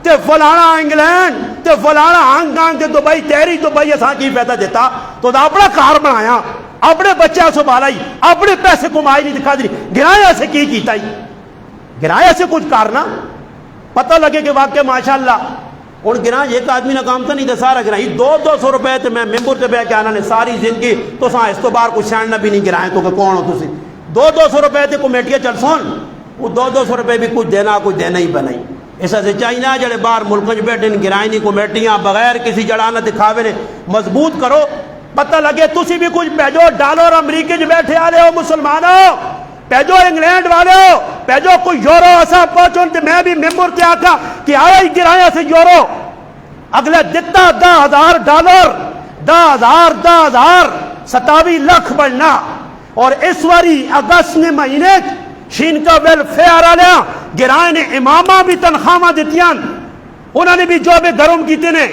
تے فلانا انگلینڈ تے فلانا ہانگ کانگ تے دبئی تیری دبئی ایسا کی پیدا دیتا تو دا اپنا کار بنایا اپنے بچہ سے بالائی اپنے پیسے کمائی نہیں دکھا دی گرائے سے کی کیتا ہی گرائے سے کچھ کارنا پتہ لگے کہ واقعہ ماشاءاللہ اور گرانج ایک آدمی نہ کام تھا نہیں تھا سارا گرانج 200 روپے تھے میں ممبر تے بے کے آنا نے ساری زندگی تو ساں اس تو باہر کچھ سینڈنا بھی نہیں گرائیں تو کہ کون ہو تو سی 200 روپے تھے کمیٹیاں چل سون وہ 200 روپے بھی کچھ دینا ہی بنائی ایسا سے چاہیے جڑے باہر ملکوں بیٹھے گرائیں نہیں کمیٹیاں بغیر کسی جڑانا دکھاوے نے مضبوط کرو پتہ لگے تسی بھی کچھ پیجو ڈالر امریکہ جو بیٹھے آلے ہو مسلمانوں پیجو انگلینڈ والے ہو پیجو کوئی یورو ایسا پہنچوں تے میں بھی ممبر تے آکا کہ آیا ہی گرایا سے یورو اگلے دتا $10,000 10,000 27 لاکھ بڑھنا اور اس واری اگست نے مہینے شین کا ویلفیئر آلیا گرائے نے امامہ بھی تنخواہ دیتیاں انہوں نے بھی جو بھی گرم کیتے نے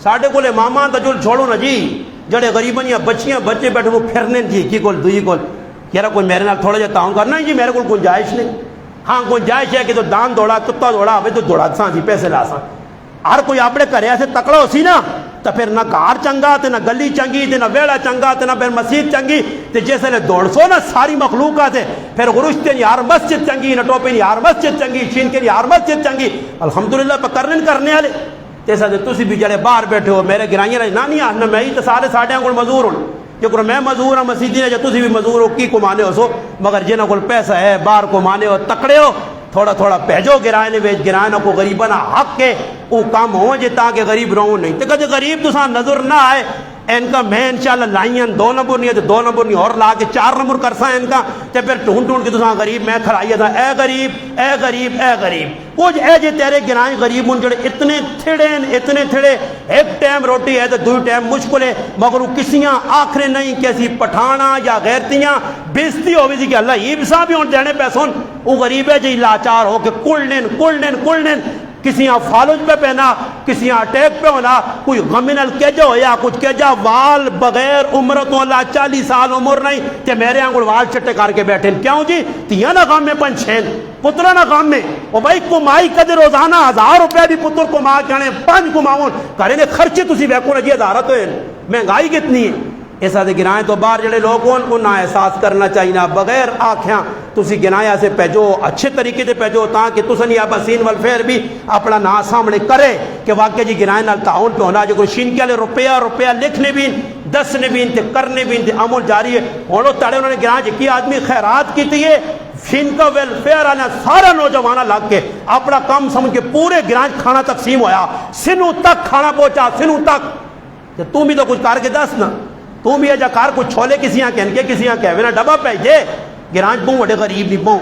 ساڑھے کول امامہ تجول چھوڑو نا جی جڑے غریباں یا بچیاں بچے بیٹھے وہ پھرنے جی کی کول دوئی کول کہہ کوئی میرے نال تھوڑا جا تعاون کرنا ہے جی میرے کو گنجائش نہیں ہاں گنجائش ہے کہ تو دان دوڑا کتا دوڑا ہوئے تو دوڑا ساں جی پیسے لا ساں ہر کوئی اپنے کرے ایسے تکڑا ہو سی نا تو پھر نہ کار چنگا تے نہ گلی چنگی تے نہ ویڑا چنگا تے نہ پھر مسجد چنگی تے جیسے لے دوڑ سو نا ساری مخلوقات ہے پھر غروش تے یار مسجد چنگی نہ ٹوپی یار مسجد چنگی چین کے یار مسجد چنگی الحمدللہ پہ کرنے والے تیسا دے تسی بھی جڑے باہر بیٹھے ہو میرے گرائیاں رہے نہ نہیں آنا میں ہی تو سارے ساڑھے ہوں مزور ہوں جو کہ میں مزور ہوں مسیدی نے جو تسی بھی مزور ہو کی کمانے ہو سو مگر جنہ کو پیسہ ہے باہر کمانے ہو تکڑے ہو تھوڑا تھوڑا پیجو گرائنے ویج گرائنوں کو غریبانہ حق کے وہ کام ہو جے تاکہ غریب رہوں نہیں تو کہتے غریب تو ساں نظر نہ آئے ان کا میں انشاءاللہ لائیں 2 نمبر نہیں ہے تو 2 نمبر نہیں اور لا کے 4 نمبر کرسا ان کا تے پھر ٹھونڈ کے تو ساں غریب میں کھڑائیے تھا اے غریب اے غریب اے غریب کچھ اے جے تیرے گرائیں غریب ان جڑے اتنے تھڑے ایک ٹائم روٹی ہے تو 2 ٹائم مشکل ہے مگر وہ کسیاں آخریں نہیں کیسی پٹھانا یا غیرتیاں بیستی ہوئی تھی کہ اللہ یہ بھی صاحب ہی ہوں دینے پیسوں وہ غریب ہے جی لاچار ہو کہ کلنن کسی ہاں فالج پہ پہنا کسی ہاں اٹیک پہ ہونا کوئی غمینل کیجا ہویا کچھ کیجا وال بغیر عمرتوں اللہ 40 سال عمر نہیں کہ میرے انگل وال چٹے کر کے بیٹھے کیوں جی تیاں نا غم میں پنچھین پترہ نا غم میں وہ بھائی کمائی کدے روزانہ 1000 روپے بھی پتر کما کہنے 5 کماؤں کرنے خرچے تسی بیکونا جی 1000 تو ہے مہنگائی کتنی ہے ایسا دے گنائیں تو باہر جڑے لوگوں انہاں احساس کرنا چاہیے بغیر آنکھیاں تسی گنائیں سے پیجو اچھے طریقے سے پیجو تاکہ تسنی ابسین والفیر بھی اپنا نا سامنے کرے کہ واقعی جی گنائیں نال تعاون پہ ہونا جو کوئی شین کے لئے روپیہ لکھنے بھی دسنے بھی تے کرنے بھی تے عمل جاری ہے انہوں تڑے انہوں نے گنائیں جی کی آدمی خیرات کی تھی شین کا ویلفیئر آنا سارا نوجوانہ لگ کے اپنا کام سمجھ کے پورے گنائیں کھانا تقسیم ہویا سنو تک کھانا پہنچا سنو تک تم بھی تو کچھ کار کے دس نا تم بھی اجا کار کچھ چھولے کسی ہاں کہن کے کسی ہاں کہوے نا ڈبا پیجے گرانج بوں وڈے غریب نہیں بوں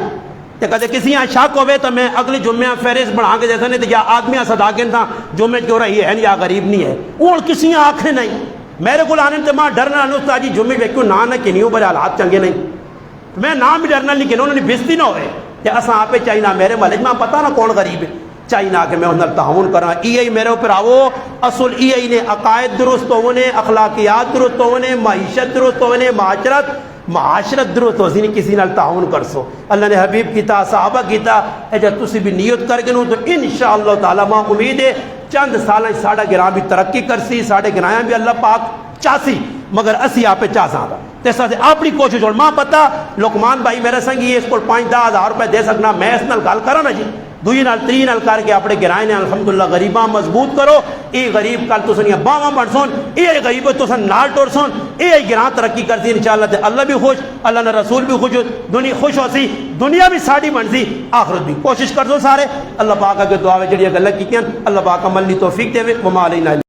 تے کہتے کسی ہاں شاک ہوئے تو میں اگلی جمعہ فیریس بڑھا کے دیتا نہیں تو یا آدمیاں صدا کے تھا جمعہ کیوں رہی ہے یا غریب نہیں ہے اور کسی ہاں آخر نہیں میرے کو آنے تے ماں ڈرنا نہیں استاد جی جمعے ویکو نہ کنیوں بڑے حالات چنگے نہیں میں نام بھی ڈرنا نہیں کہ انہوں نے بےزتی نہ ہوئے کہ اساں آپ چاہیے میرے محلے میں پتہ نہ کون غریب ہے چاہیے نہ کہ میں ان تعاون کرا ای میرے اوپر آو اصل ای نے عقائد درست ہونے اخلاقیات درست ہونے معیشت درست ہونے معاشرت درست ہو سی کسی نال تعاون کر سو اللہ نے حبیب کیتا صحابہ کیتا اے جب تسی بھی نیت کر کے نو تو انشاءاللہ تعالی ماں امید ہے چند سال ساڈا گراں بھی ترقی کرسی ساڈے گرایاں بھی اللہ پاک چاسی مگر اسی آپ چاہ سکتا تیسا سے اپنی کوشش ہو ماں پتا لقمان بھائی میرے سنگی اس کو 5-10 ہزار روپے دے سکنا میں اس نال گل کرا نا جی دوئی نال تری نال کر کے اپنے گرائے نے الحمدللہ غریباں مضبوط کرو اے غریب کل تو سنیا باواں بن سون اے غریب تو سن نال ٹور سون اے گراں ترقی کرتی انشاءاللہ تے اللہ بھی خوش اللہ نے رسول بھی خوش دنیا خوش ہو سی دنیا بھی ساڑی بن سی آخرت بھی کوشش کر دو سارے اللہ پاک کے دعا میں جڑی گلاں کیتیاں اللہ پاک عمل دی توفیق دے وما علینا